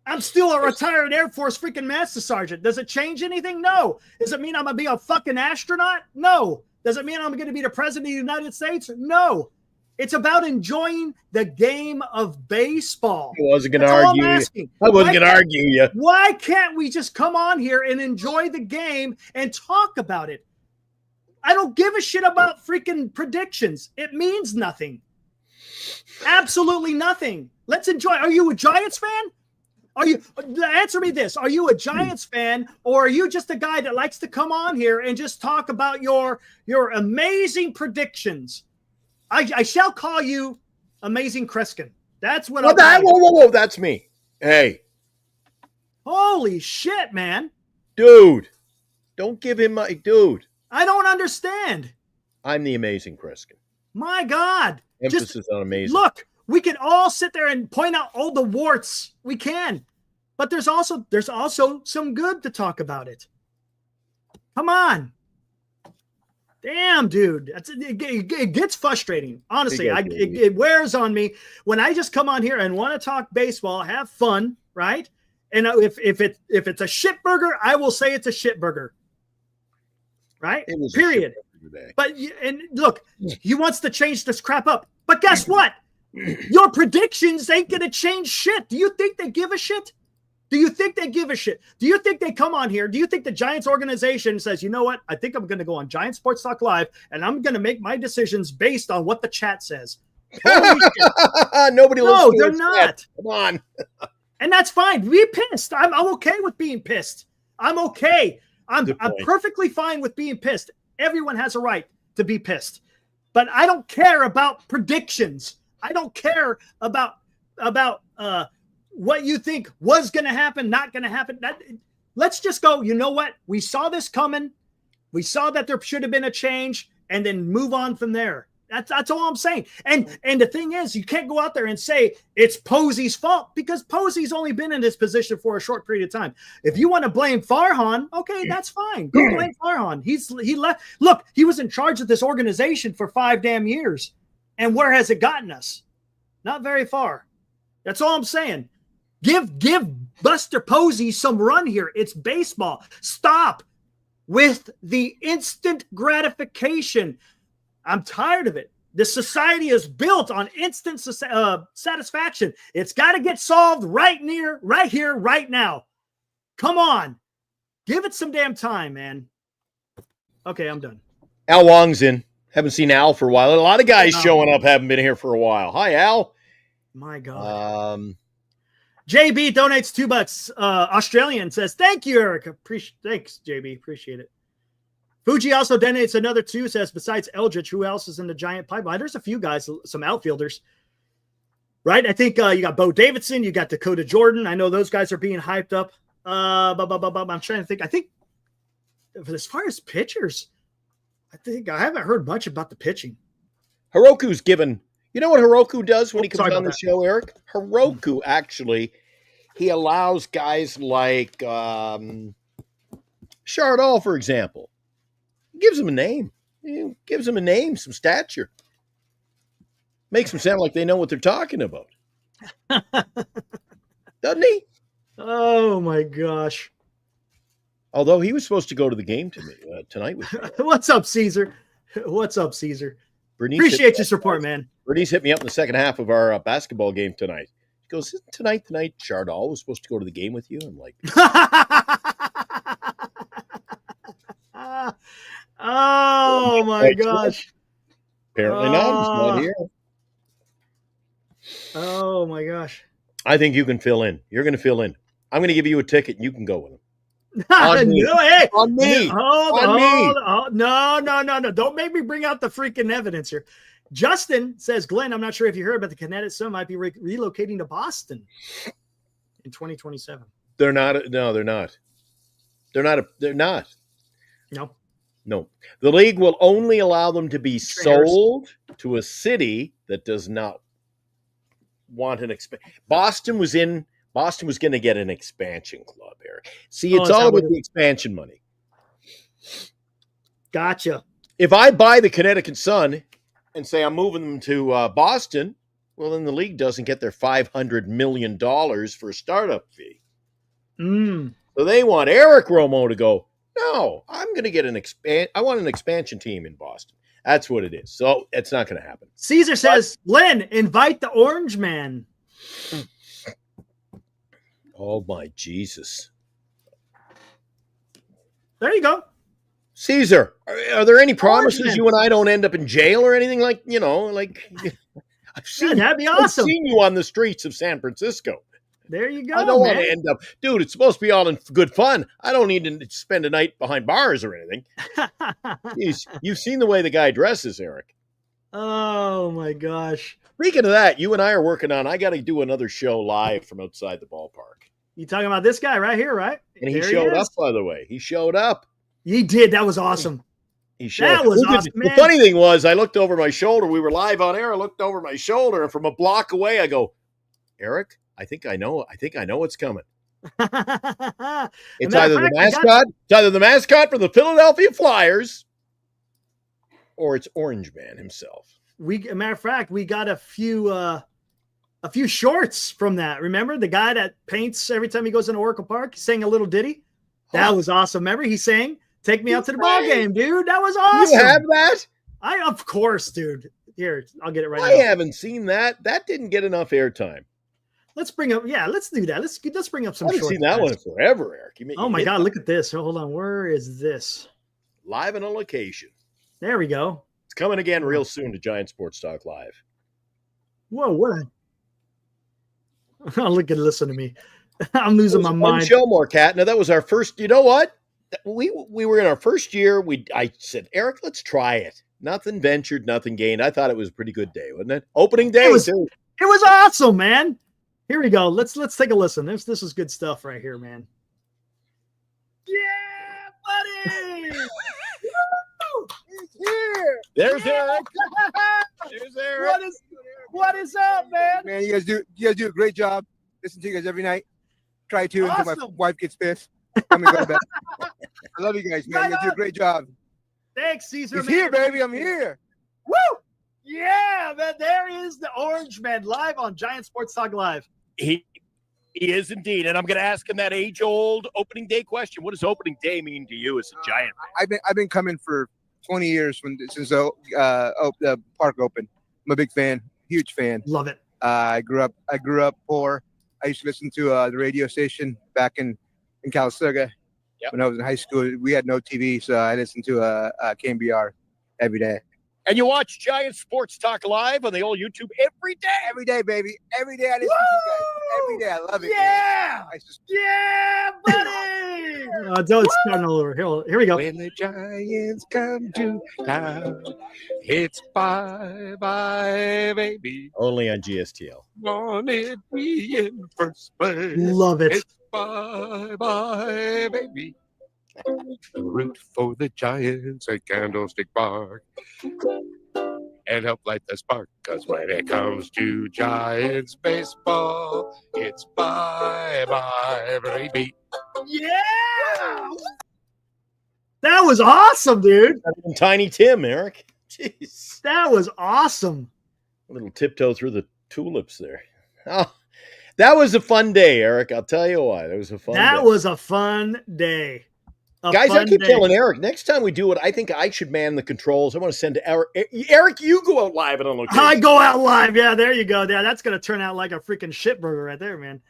I'm still a retired Air Force freaking Master Sergeant. Does it change anything? No. Does it mean I'm going to be a fucking astronaut? No. Does it mean I'm going to be the president of the United States? No. It's about enjoying the game of baseball. I wasn't going to That's all argue. I'm asking. I wasn't Why going to argue you. Why can't we just come on here and enjoy the game and talk about it? I don't give a shit about freaking predictions. It means nothing. Absolutely nothing. Let's enjoy. Are you a Giants fan? Answer me this. Are you a Giants fan, or are you just a guy that likes to come on here and just talk about your amazing predictions? I shall call you Amazing Kreskin. That's what I'm Whoa. That's me. Hey, Holy shit, man. dude. Don't give him my dude. I don't understand. I'm the amazing Kriskin. My God. Emphasis on amazing. Look, we can all sit there and point out all the warts. We can. But there's also some good to talk about it. Come on. Damn, dude. It gets frustrating. Honestly, it wears on me when I just come on here and want to talk baseball, have fun, right? And if it's a shit burger, I will say it's a shit burger. Right? Period. But and look, he wants to change this crap up. But guess what? Your predictions ain't going to change shit. Do you think they give a shit? Do you think they give a shit? Do you think they come on here? Do you think the Giants organization says, you know what? I think I'm going to go on Giant Sports Talk Live, and I'm going to make my decisions based on what the chat says. Nobody. No, they're not. Come on. And that's fine. Be pissed. I'm okay with being pissed. I'm okay. I'm perfectly fine with being pissed. Everyone has a right to be pissed. But I don't care about predictions. I don't care about what you think was going to happen, not going to happen. Let's just go, you know what? We saw this coming. We saw that there should have been a change, and then move on from there. That's all I'm saying. And the thing is, you can't go out there and say it's Posey's fault, because Posey's only been in this position for a short period of time. If you want to blame Farhan, okay, that's fine. Go blame Farhan. He left. Look, he was in charge of this organization for 5 damn years. And where has it gotten us? Not very far. That's all I'm saying. Give Buster Posey some run here. It's baseball. Stop with the instant gratification. I'm tired of it. The society is built on instant satisfaction. It's got to get solved right here, right now. Come on. Give it some damn time, man. Okay, I'm done. Al Wong's in. Haven't seen Al for a while. A lot of guys showing up haven't been here for a while. Hi, Al. My God. JB donates $2. Australian says, thank you, Eric. Thanks, JB. Appreciate it. Fuji also donates another 2, says, besides Eldridge, who else is in the Giant pipeline? There's a few guys, some outfielders, right? I think you got Bo Davidson, you got Dakota Jordan. I know those guys are being hyped up. I'm trying to think. I think as far as pitchers, I haven't heard much about the pitching. Hiroku's given. You know what Hiroku does when he comes on the show, Eric? Hiroku actually, he allows guys like Chardall, for example. He gives them a name. He gives them a name, some stature. Makes them sound like they know what they're talking about. Doesn't he? Oh, my gosh. Although he was supposed to go to the game tonight with me. What's up, Caesar? What's up, Caesar? Bernice appreciate your support, man. Bernice hit me up in the second half of our basketball game tonight. She goes, isn't tonight Chardall was supposed to go to the game with you? I'm like, oh my gosh. Apparently not. He's not here. Oh my gosh. I think you can fill in. You're going to fill in. I'm going to give you a ticket and you can go with him. On me. On me. No. Don't make me bring out the freaking evidence here. Justin says, Glenn, I'm not sure if you heard, but the Kinetic Sun might be relocating to Boston in 2027. They're not. No, they're not. They're not. No. The league will only allow them to be sold to a city that does not want an expansion. Boston was going to get an expansion club, Eric. See, it's all about the expansion money. Gotcha. If I buy the Connecticut Sun and say I'm moving them to Boston, well, then the league doesn't get their $500 million for a startup fee. So they want Eric Romo to go, no, I'm going to get I want an expansion team in Boston. That's what it is. So it's not going to happen. Caesar says, Len, invite the Orange Man. Oh, my Jesus. There you go. Caesar, are there any promises you and I don't end up in jail or anything like, that'd be awesome. I've seen you on the streets of San Francisco. There you go. I don't want to end up, dude, it's supposed to be all in good fun. I don't need to spend a night behind bars or anything. Jeez, you've seen the way the guy dresses, Eric. Oh, my gosh. Speaking of that, you and I are working on, I got to do another show live from outside the ballpark. You talking about this guy right here, right? And he showed up, by the way. He showed up. He did. That was awesome. He showed. That was The awesome, man. funny thing was, I looked over my shoulder. We were live on air. I looked over my shoulder, and from a block away, I go, Eric, I think I know what's coming. It's either the mascot. It's either the mascot for the Philadelphia Flyers, or it's Orange Man himself. A matter of fact, we got a few shorts from that. Remember the guy that paints every time he goes into Oracle Park? He sang a little ditty. That was awesome. Remember he sang, "Take me out to the ball game, dude." That was awesome. You have that? Of course, dude. Here, I'll get it right I now. haven't seen that. That didn't get enough airtime. Let's bring up. Yeah, let's do that. Let's bring up some. I haven't shorts, seen that guys. one in forever, Eric. Oh my God! Look at this. Hold on. Where is this? Live on a location. There we go. It's coming again real soon to Giant Sports Talk Live. Whoa! What? Oh, look at listen to me. I'm losing my mind. Show more, Cat. Now that was our first. You know what? We were in our first year. I said, Eric, let's try it. Nothing ventured, nothing gained. I thought it was a pretty good day, wasn't it? Opening day too. It was awesome, man. Here we go. Let's take a listen. This is good stuff right here, man. Yeah, buddy. He's here. There's Eric. There's Eric. What is up, man? Man, you guys do a great job. Listen to you guys every night. Try to until my Awesome. wife gets pissed. I'm gonna go to bed. I love you guys, man. Right You guys do a on. great job. Thanks, Caesar. He's man. here, baby. I'm here. Woo! Yeah, man. There is the Orange Man live on Giant Sports Talk Live. He is indeed, and I'm going to ask him that age-old opening day question. What does opening day mean to you as a Giant? I've been coming for 20 years since the park opened. I'm a big fan, huge fan. Love it. I grew up poor. I used to listen to the radio station back in Calistoga. Yep. When I was in high school, we had no TV, so I listened to KMBR every day. And you watch Giant Sports Talk Live on the old YouTube every day. Every day, baby. Every day I listen to you guys. Every day. I love it. Yeah. I just, Yeah, buddy. Don't start all over. Here we go. When the Giants come to town, it's bye-bye, baby. Only on GSTL. Wanted me in first place. Love it. It's bye-bye, baby. Root for the Giants at Candlestick Park and help light the spark, because when it comes to Giants baseball, it's bye-bye, baby. Yeah. That was awesome, dude. Tiny Tim, Eric. Jeez. That was awesome. A little tiptoe through the tulips there. Oh, that was a fun day, Eric. I'll tell you what. It was a fun day. That was a fun day. Guys, I keep telling Eric, next time we do it, I think I should man the controls. I want to send to Eric. Eric, you go out live and on location. I go out live. Yeah, there you go. Yeah, that's going to turn out like a freaking shitburger right there, man.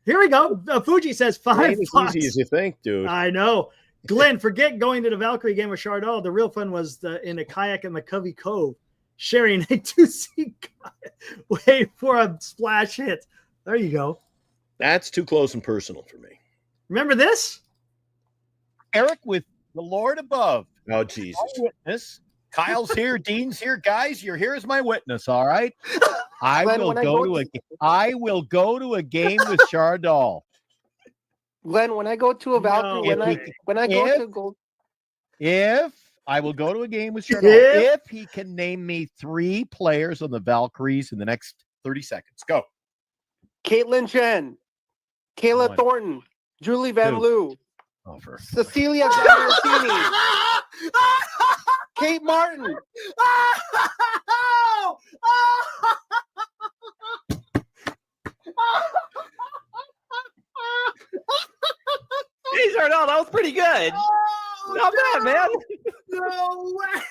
Here we go. Fuji says $5. Ain't as easy as you think, dude. I know. Glenn, forget going to the Valkyrie game with Chardall. The real fun was in a kayak at McCovey Cove, sharing a 2-seat kayak. Wait for a splash hit. There you go. That's too close and personal for me. Remember this? Eric, with the Lord above. Oh, Jesus. My witness. Kyle's here. Dean's here. Guys, you're here as my witness, all right? I Glenn, will when I go go to a game with Chardall. Glenn, when I go to a Valkyrie, If I will go to a game with Chardall, if he can name me 3 players on the Valkyries in the next 30 seconds. Go. Caitlin Chen, Kayla One. Thornton, Julie Van Two. Loo, Over. Cecilia Gagliardini, Kate Martin. Jeez, Arnold, that was pretty good. Not bad, man. No way.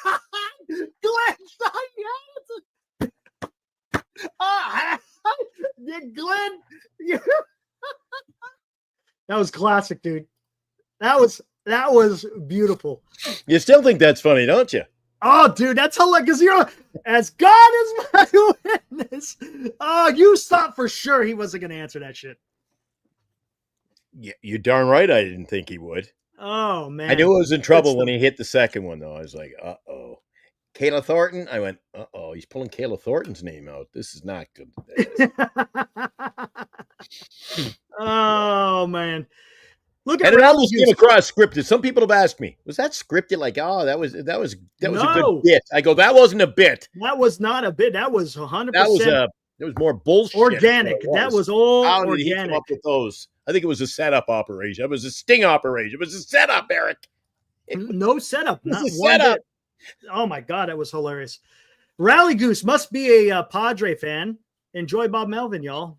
Glenn, Glenn. That was classic, dude. That was beautiful. You still think that's funny, don't you? Oh, dude, that's hilarious. Because as God is my witness. Oh, you thought for sure he wasn't going to answer that shit. Yeah, you're darn right I didn't think he would. Oh, man. I knew I was in trouble Good when he hit the second one, though. I was like, uh-oh. Kayla Thornton? I went, uh-oh. He's pulling Kayla Thornton's name out. This is not good. Oh, man. Look at And it Rally almost Goose. came across scripted. Some people have asked me, "Was that scripted?" Like, oh, that was a No. good bit. I go, that wasn't a bit. That was not a bit. That was 100% That was it was more bullshit. organic. is what it That was all How did he come organic. up with those? I think it was a setup operation. It was a sting operation. It was a setup, Eric. No setup. It was Not a one setup. bit. Oh my God, that was hilarious. Rally Goose must be a Padre fan. Enjoy Bob Melvin, y'all.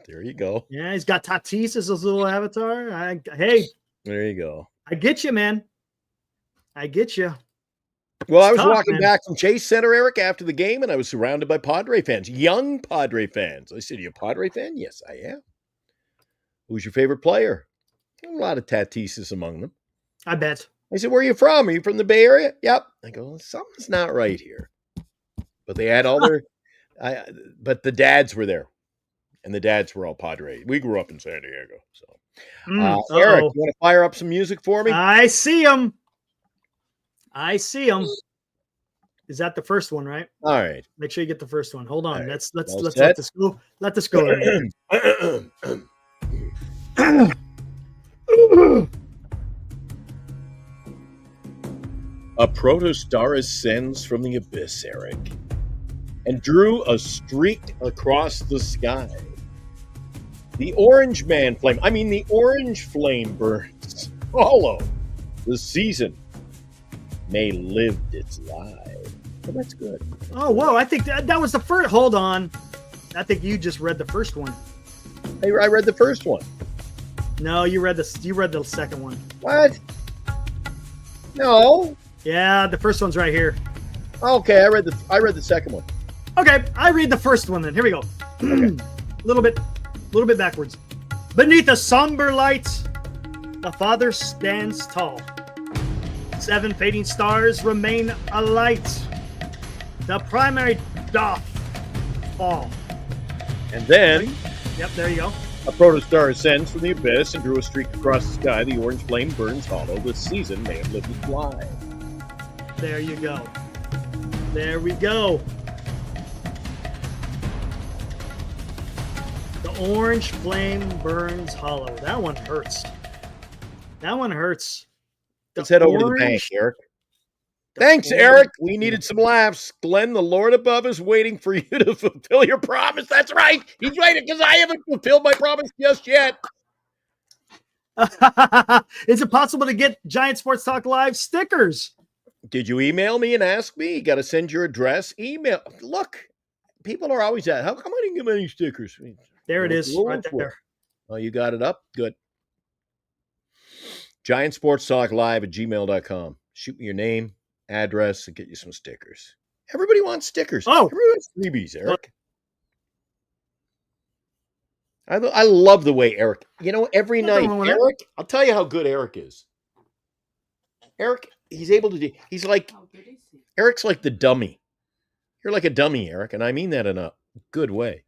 There you go. Yeah, he's got Tatis as his little avatar. Hey, There you go. I get you, man. I get you. Well, I was tough, walking man. back from Chase Center, Eric, after the game, and I was surrounded by Padre fans, young Padre fans. I said, "You a Padre fan?" "Yes, I am." "Who's your favorite player?" "A lot of Tatises among them." I bet. I said, "Where are you from? Are you from the Bay Area?" "Yep." I go, well, something's not right here. But they had all their, but the dads were there, and the dads were all Padre. We grew up in San Diego, so. Eric, you want to fire up some music for me? I see him. I see him. Is that the first one, right? All right. Make sure you get the first one. Hold on. All right. Let's All let set? this go. Let this go. A protostar ascends from the abyss, Eric, and drew a streak across the sky. The orange flame burns hollow. The season may lived its life. Well, that's good. Oh, whoa. I think that was the first. Hold on. I think you just read the first one. I read the first one. No, you read the second one. What? No. Yeah, the first one's right here. Okay, I read the second one. Okay, I read the first one then. Here we go. A little bit backwards. Beneath a somber light, the Father stands tall. 7 fading stars remain alight. The primary doth fall. And then Yep, there you go. a protostar ascends from the abyss and drew a streak across the sky. The orange flame burns hollow. The season may have lived its life. There you go. There we go. The orange flame burns hollow. That one hurts. That one hurts. Let's head over to the bank, Eric. Thanks, Eric. We needed some laughs. Glenn, the Lord above, is waiting for you to fulfill your promise. That's right. He's waiting because I haven't fulfilled my promise just yet. Is it possible to get Giant Sports Talk Live stickers? Did you email me and ask me? You got to send your address. Email. Look, people are always at, how come I didn't get any stickers? There it is, right there. Oh, you got it up? Good. Giant Sports Talk Live at gmail.com. Shoot me your name, address, and get you some stickers. Everybody wants stickers. Oh. Everybody wants freebies, Eric. I love the way Eric, every night, Eric, I'll tell you how good Eric is. Eric, he's able to do, Eric's like the dummy. You're like a dummy, Eric, and I mean that in a good way.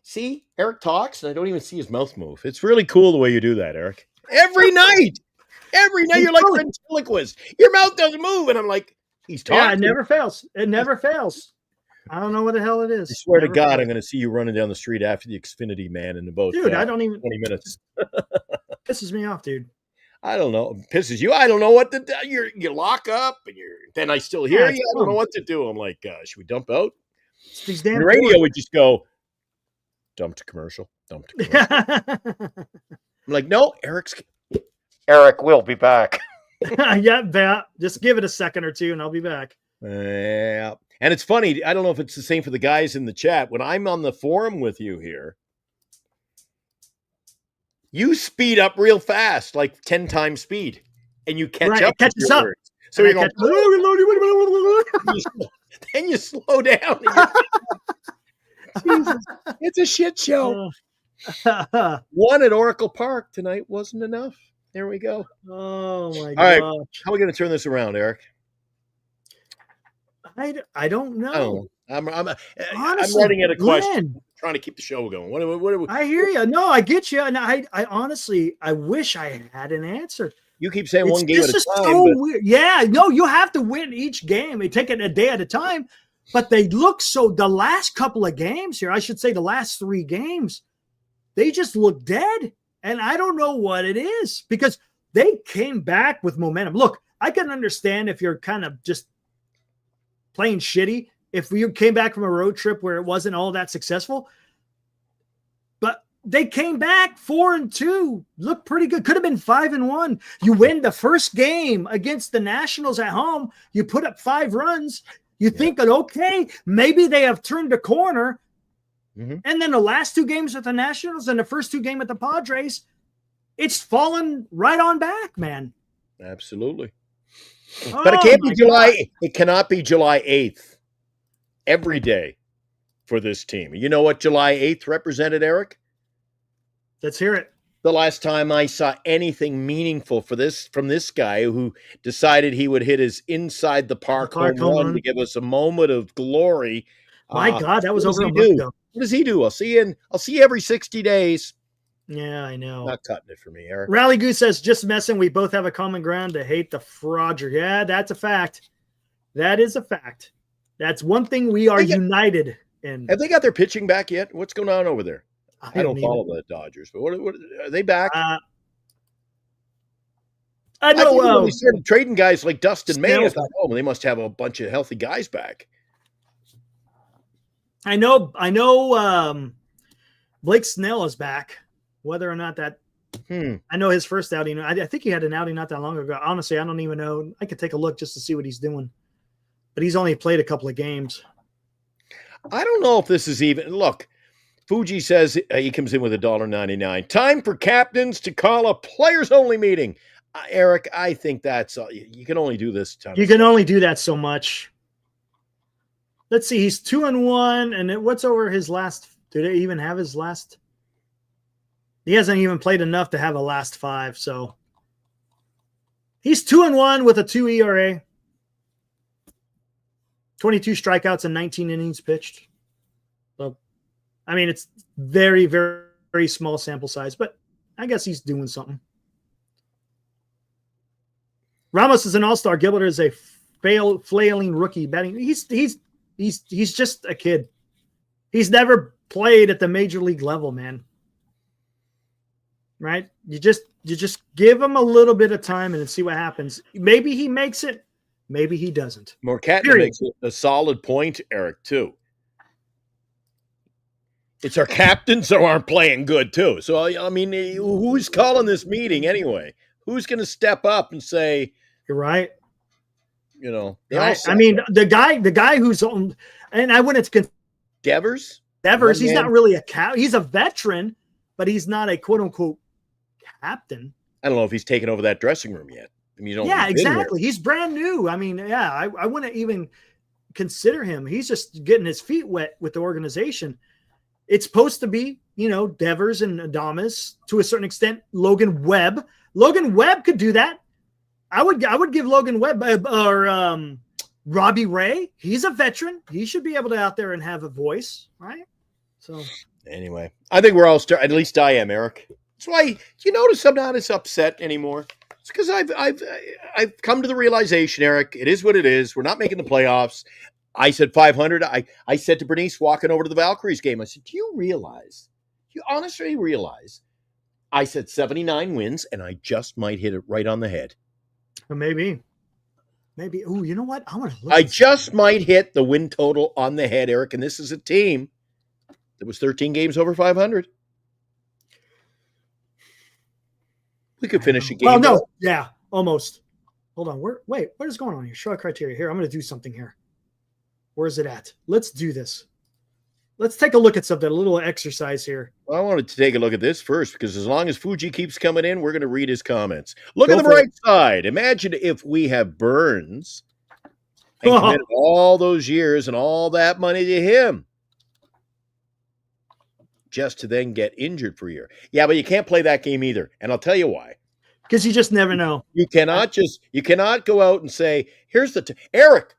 See, Eric talks, and I don't even see his mouth move. It's really cool the way you do that, Eric. Every night you're like a ventriloquist. Your mouth doesn't move, and I'm like, he's talking. Yeah, it never fails. It never fails. I don't know what the hell it is. I swear to Never God, fails. I'm going to see you running down the street after the Xfinity man in about Dude, I don't even 20 minutes. pisses me off, dude. I don't know. It pisses you. I don't know what to do. You lock up, and then I still hear Yeah, you. I don't know what to do. I'm like, should we dump out? It's these damn The radio would just go, dump to commercial, dump to commercial. I'm like, no, Eric will be back. Yeah, just give it a second or two, and I'll be back. Yeah. And it's funny. I don't know if it's the same for the guys in the chat. When I'm on the forum with you here, you speed up real fast, like 10 times speed, and you catch Right, up. it catches with your up. words. So And you're I going, catch- then you slow down. Jesus, it's a shit show. One at Oracle Park tonight wasn't enough. There we go. Oh my All right. gosh. How are we going to turn this around, Eric? I don't know. I'm Honestly, running at a question. Glenn, Trying to keep the show going. What are we? I hear you. No, I get you. And I honestly, I wish I had an answer. You keep saying one game at a This is time. so but weird. Yeah, no, you have to win each game. They take it a day at a time. But they look so. The last couple of games here, I should say, the last 3 games, they just look dead. And I don't know what it is because they came back with momentum. Look, I can understand if you're kind of just playing shitty, if you came back from a road trip where it wasn't all that successful. But they came back 4-2, looked pretty good. Could have been 5-1. You win the first game against the Nationals at home. You put up 5 runs. You think that, okay, maybe they have turned a corner. Mm-hmm. And then the last 2 games with the Nationals and the first 2 games with the Padres, it's fallen right on back, man. Absolutely. But it can't be July. God. It cannot be July 8th every day for this team. You know what July 8th represented, Eric? Let's hear it. The last time I saw anything meaningful from this guy who decided he would hit his inside the park home run to give us a moment of glory. My God, that was over a month ago. What does he do? I'll see you every 60 days. Yeah, I know. Not cutting it for me, Eric. Rally Goose says, just messing. We both have a common ground to hate the Frogger. Yeah, that's a fact. That is a fact. That's one thing we are united in. Have they got their pitching back yet? What's going on over there? I don't follow the Dodgers, but what are they back? I know. When we started trading guys like Dustin May, I thought, they must have a bunch of healthy guys back. I know. Blake Snell is back. Whether or not that, I know his first outing. I think he had an outing not that long ago. Honestly, I don't even know. I could take a look just to see what he's doing, but he's only played a couple of games. I don't know if this is even. Look, Fuji says he comes in with $1.99. Time for captains to call a players-only meeting. Eric, I think that's you can only do this time. You can only do that so much. Let's see. He's 2-1, and what's over his last? Do they even have his last? He hasn't even played enough to have a last 5, so he's 2-1 with a 2 ERA, 22 strikeouts and 19 innings pitched. So, I mean, it's very, very, very small sample size, but I guess he's doing something. Ramos is an all-star. Gilbert is a flailing rookie batting. He's just a kid. He's never played at the major league level, man. Right? You just give him a little bit of time and see what happens. Maybe he makes it. Maybe he doesn't. Morcatna makes a solid point, Eric, too. It's our captains who aren't playing good, too. So, I mean, who's calling this meeting anyway? Who's going to step up and say, you're right. You know, right. I mean, the guy who's on, and I wouldn't Devers. He's not really he's a veteran, but he's not a quote unquote captain. I don't know if he's taken over that dressing room yet. I mean, exactly. He's brand new. I mean, I wouldn't even consider him. He's just getting his feet wet with the organization. It's supposed to be, Devers and Adames to a certain extent. Logan Webb could do that. I would give Logan Webb or Robbie Ray. He's a veteran. He should be able to out there and have a voice, right? So anyway, I think we're all at least I am, Eric. That's why you notice I'm not as upset anymore. It's because I've come to the realization, Eric. It is what it is. We're not making the playoffs. I said 500. I said to Bernice walking over to the Valkyries game, I said, do you honestly realize I said 79 wins and I just might hit it right on the head? Maybe. Oh, you know what? I just might hit the win total on the head, Eric. And this is a team that was 13 games over 500. We could finish a game. Well, no. Yeah, almost. Hold on. What is going on here? Show our criteria here. I'm going to do something here. Where is it at? Let's do this. Let's take a look at something, a little exercise here. Well, I wanted to take a look at this first because as long as Fuji keeps coming in, we're going to read his comments. Look at the bright side. Imagine if we have Burns and committed all those years and all that money to him just to then get injured for a year. Yeah, but you can't play that game either. And I'll tell you why. Because you just never know. You cannot go out and say, here's Eric,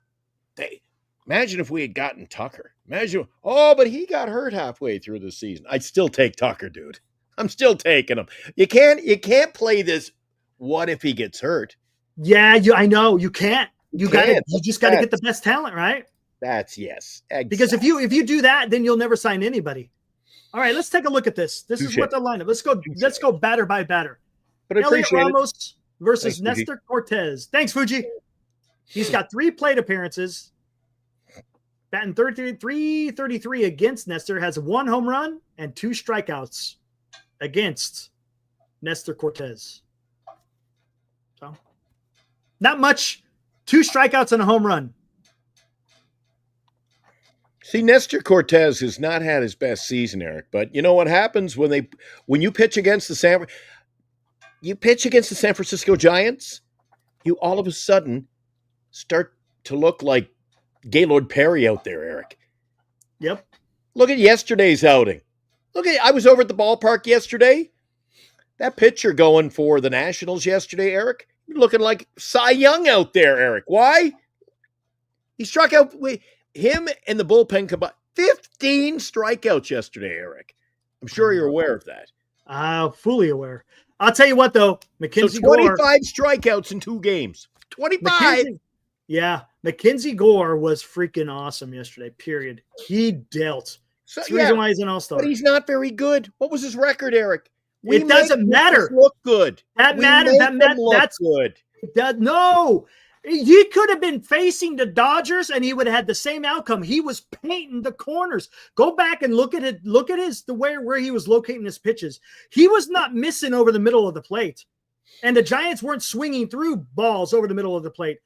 imagine if we had gotten Tucker. But he got hurt halfway through the season. I'd still take Tucker, dude. I'm still taking him. You can't play this. What if he gets hurt? Yeah, I know you can't. You just got to get the best talent, right? That's yes. Exactly. Because if you do that, then you'll never sign anybody. All right, let's take a look at this. This is Touche. what the lineup. Let's go batter by batter. But I Elliot appreciate it. Ramos versus Thanks, Fuji. Nestor Cortez. Thanks, Fuji. He's got 3 plate appearances. Batting 333 against Nestor, has 1 home run and 2 strikeouts against Nestor Cortez. So, not much. 2 strikeouts and a home run. See, Nestor Cortez has not had his best season, Eric. But you know what happens when you pitch against the San Francisco Giants, you all of a sudden start to look like Gaylord Perry out there, Eric. Yep. Look at yesterday's outing. I was over at the ballpark yesterday. That pitcher going for the Nationals yesterday, Eric, looking like Cy Young out there, Eric. Why? He struck out him and the bullpen combined 15 strikeouts yesterday, Eric. I'm sure you're aware of that. Fully aware. I'll tell you what, though, Mackenzie 25 Gore, strikeouts in 2 games. 25. Mackenzie Gore was freaking awesome yesterday, period. He dealt. So, That's the reason why he's an all-star. But he's not very good. What was his record, Eric? It doesn't matter. Look good. That matters. That's good. No. He could have been facing the Dodgers and he would have had the same outcome. He was painting the corners. Go back and look at it. Look at where he was locating his pitches. He was not missing over the middle of the plate. And the Giants weren't swinging through balls over the middle of the plate.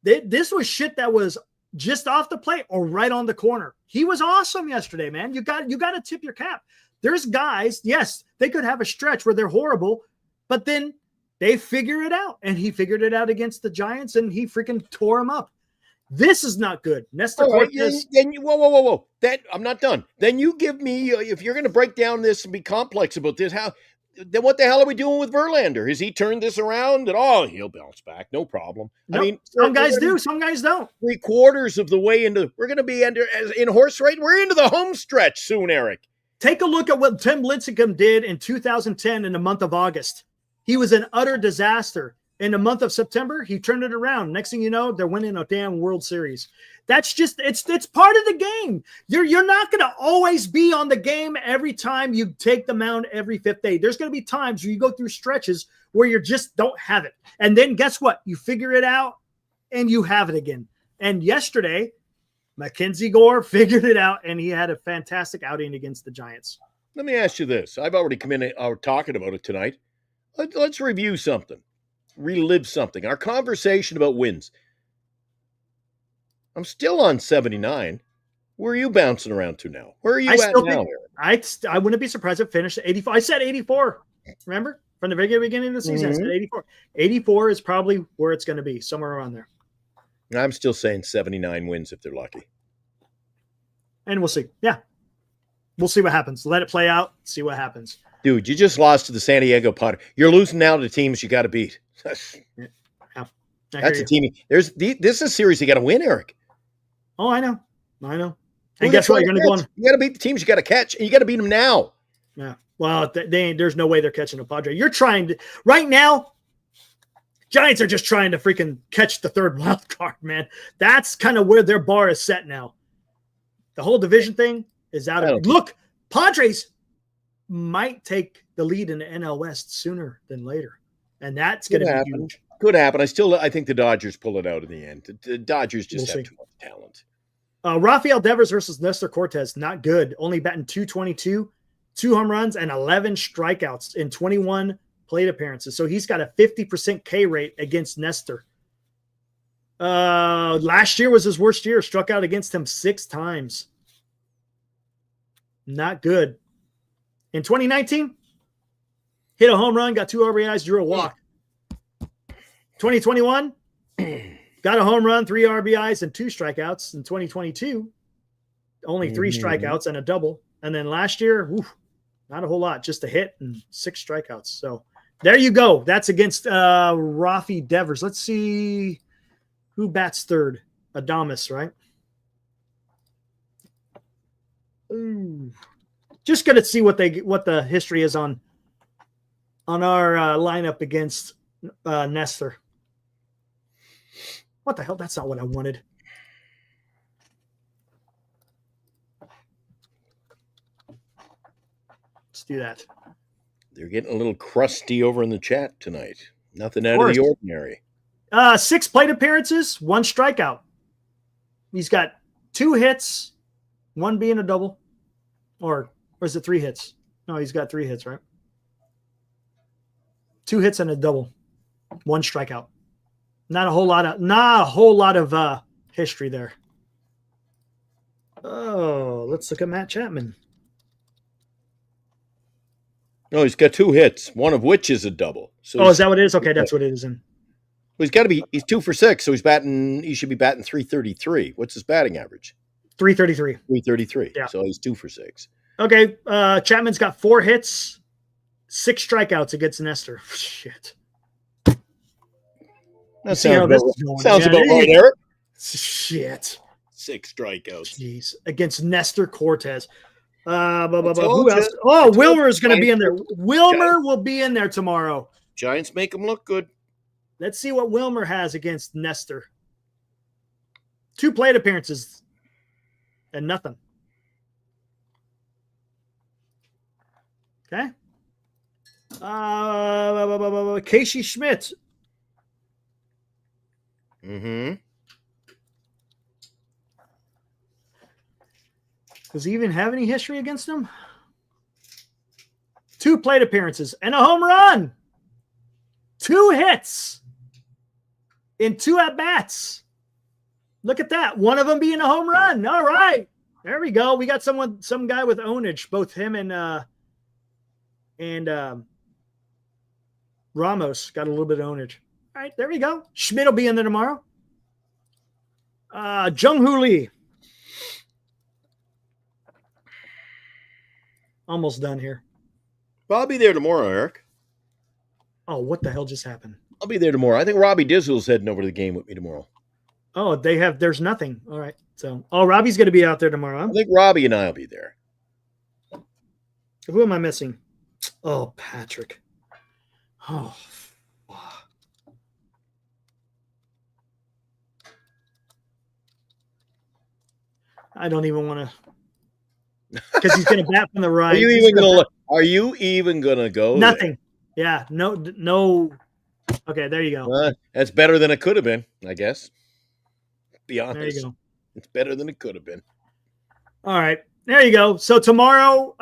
This was shit that was just off the plate or right on the corner. He was awesome yesterday, man. You got to tip your cap. There's guys, yes, they could have a stretch where they're horrible, but then they figure it out. And he figured it out against the Giants and he freaking tore him up. This is not good. Nestor Cortez. Whoa. I'm not done. Then you give me, if you're going to break down this and be complex about this, then what the hell are we doing with Verlander? Has he turned this around? And he'll bounce back. No problem. Nope. I mean, some guys do, some guys don't. 3/4 of the way we're going to be in horse race. We're into the home stretch soon, Eric. Take a look at what Tim Lincecum did in 2010 in the month of August. He was an utter disaster. In the month of September, he turned it around. Next thing you know, they're winning a damn World Series. That's just, it's part of the game. You're not going to always be on the game every time you take the mound every 5th day. There's going to be times where you go through stretches where you just don't have it. And then guess what? You figure it out and you have it again. And yesterday, Mackenzie Gore figured it out and he had a fantastic outing against the Giants. Let me ask you this. I've already come in talking about it tonight. Let's review something. Relive something. Our conversation about wins. I'm still on 79. Where are you bouncing around to now? Where are you at now? I wouldn't be surprised if it finished at 84. I said 84. Remember? From the very beginning of the season, I said 84. 84 is probably where it's going to be, somewhere around there. I'm still saying 79 wins if they're lucky. And we'll see. Yeah. We'll see what happens. Let it play out. See what happens. Dude, you just lost to the San Diego Padres. You're losing now to the teams you got to beat. That's a team. This is a series you got to win, Eric. Oh, I know. And guess what? You're going to go on. You got to beat the teams you got to catch, and you got to beat them now. Yeah. Well, there's no way they're catching a Padre. You're trying to right now. Giants are just trying to freaking catch the 3rd wild card, man. That's kind of where their bar is set now. The whole division thing is out of. Look, Padres might take the lead in the NL West sooner than later, and that's going to be huge. Could happen. I think the Dodgers pull it out in the end. The Dodgers just have too much talent. Rafael Devers versus Nestor Cortez, not good. Only batting .222, 2 home runs, and 11 strikeouts in 21 plate appearances. So he's got a 50% K rate against Nestor. Last year was his worst year. Struck out against him 6 times. Not good. In 2019, hit a home run, got 2 RBIs, drew a walk. 2021, got a home run, 3 RBIs, and 2 strikeouts. In 2022, only 3 strikeouts and a double. And then last year, not a whole lot, just a hit and 6 strikeouts. So there you go. That's against Rafi Devers. Let's see who bats 3rd. Adames, right? Ooh. Just going to see what the history is on our lineup against Nestor. What the hell? That's not what I wanted. Let's do that. They're getting a little crusty over in the chat tonight. Nothing out of course. the ordinary. 6 plate appearances, 1 strikeout. He's got 2 hits, 1 being a double. Or is it 3 hits? No, he's got 3 hits, right? 2 hits and a double. 1 strikeout. Not a whole lot of history there. Oh, let's look at Matt Chapman. No, he's got 2 hits, one of which is a double. So Is that what it is? Okay, that's what it is. In he's got to be. He's 2 for 6, so he should be batting 333. What's his batting average? 333. 333. Yeah. So he's 2 for 6. Okay, Chapman's got 4 hits, 6 strikeouts against Nestor. Shit. That See how sounds this about, is going. sounds Yeah, about right, Eric. Shit. 6 strikeouts. Jeez. Against Nestor Cortez. Who told else? you. Oh, Wilmer is going to be in there. Giants. Wilmer will be in there tomorrow. Giants make him look good. Let's see what Wilmer has against Nestor. 2 plate appearances and nothing. Okay. Casey Schmidt. Mm-hmm. Does he even have any history against him? 2 plate appearances and a home run. 2 hits in 2 at-bats. Look at that. One of them being a home run. All right. There we go. We got some guy with ownage, both him and Ramos got a little bit of ownage. All right, there we go. Schmidt will be in there tomorrow. Jung-Hoo Lee. Almost done here. Well, I'll be there tomorrow, Eric. Oh, what the hell just happened? I'll be there tomorrow. I think Robbie Dizzle's heading over to the game with me tomorrow. Oh, there's nothing. All right. So, Robbie's going to be out there tomorrow. Huh? I think Robbie and I will be there. Who am I missing? Oh, Patrick. Oh, fuck. I don't even want to. Because he's going to bat from the right. Are you even going to look? Are you even going to go? Nothing. Yeah. No. Okay, there you go. That's better than it could have been, I guess. Be honest. There you go. It's better than it could have been. All right. There you go. So tomorrow,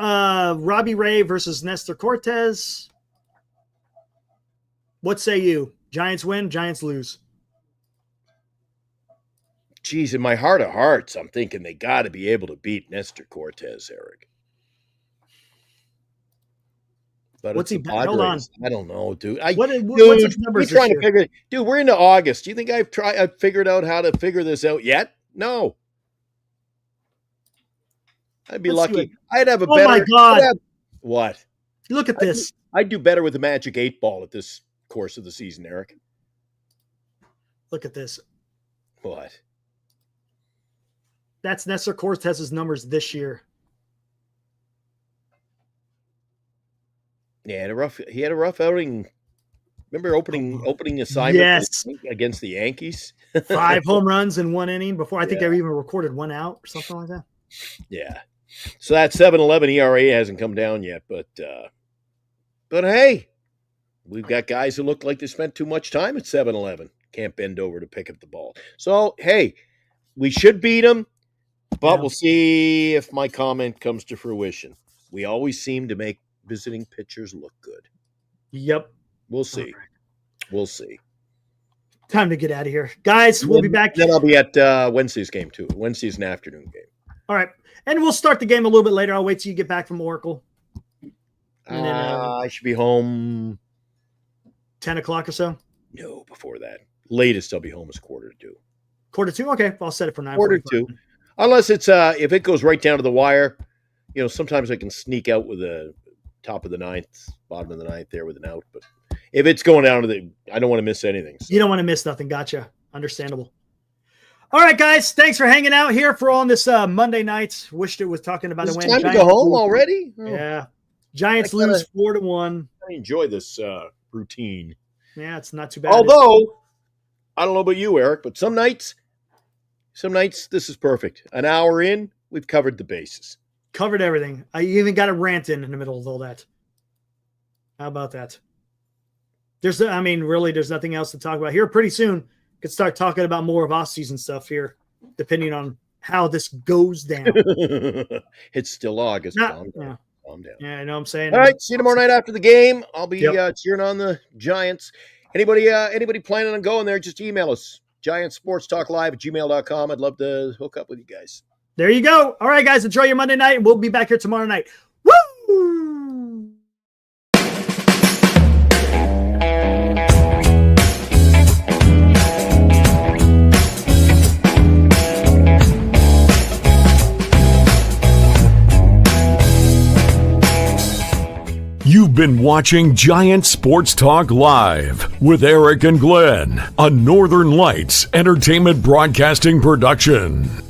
Robbie Ray versus Nestor Cortez. What say you? Giants win, Giants lose. Geez, in my heart of hearts, I'm thinking they got to be able to beat Nestor Cortez, Eric. But What's it's he? the Padres. Hold on. I don't know, dude. What's his numbers this trying year? to figure. Dude, we're into August. Do you think I've figured out how to figure this out yet? No. I'd be Let's see lucky. I'd have a Oh better. my God. What? Look at this. I'd do better with the Magic 8 ball at this course of the season, Eric. Look at this. What? That's Nestor Cortez's numbers this year. Yeah, he had a rough outing. Remember opening assignment Yes. against the Yankees? 5 home runs in 1 inning before. I think Yeah. they even recorded 1 out or something like that. Yeah. So that 7-11 ERA hasn't come down yet, but hey, we've got guys who look like they spent too much time at 7-11. Can't bend over to pick up the ball. So, hey, we should beat them, but Yeah. we'll see if my comment comes to fruition. We always seem to make visiting pitchers look good. Yep. We'll see. All right. We'll see. Time to get out of here. Guys, we'll be back. Then I'll be at Wednesday's game, too. Wednesday's an afternoon game. All right. And we'll start the game a little bit later. I'll wait till you get back from Oracle. And then, I should be home. 10 o'clock or so? No, before that. Latest I'll be home is 1:45. 1:45? Okay. I'll set it for 9. 1:45. Unless it's if it goes right down to the wire, sometimes I can sneak out with the top of the 9th, bottom of the 9th there with an out. But if it's going down to I don't want to miss anything. So. You don't want to miss nothing. Gotcha. Understandable. All right, guys. Thanks for hanging out here for on this Monday night. Wished it was talking about It's a win. time to Giants go home lose. already? Oh, Yeah. Giants I gotta- lose 4-1. I enjoy this routine. Yeah, it's not too bad. Although, I don't know about you, Eric, but some nights this is perfect. An hour in, we've covered the bases. Covered everything. I even got a rant in the middle of all that. How about that? Really, there's nothing else to talk about here. Pretty soon, could start talking about more of off-season stuff here, depending on how this goes down. It's still August. Calm down. Calm down. Yeah, I know what I'm saying. All right, see you tomorrow night after the game. I'll be cheering on the Giants. Anybody planning on going there, just email us. GiantsSportsTalkLive@gmail.com. I'd love to hook up with you guys. There you go. All right, guys, enjoy your Monday night, and we'll be back here tomorrow night. Woo! You've been watching Giant Sports Talk Live with Eric and Glenn, a Northern Lights Entertainment Broadcasting production.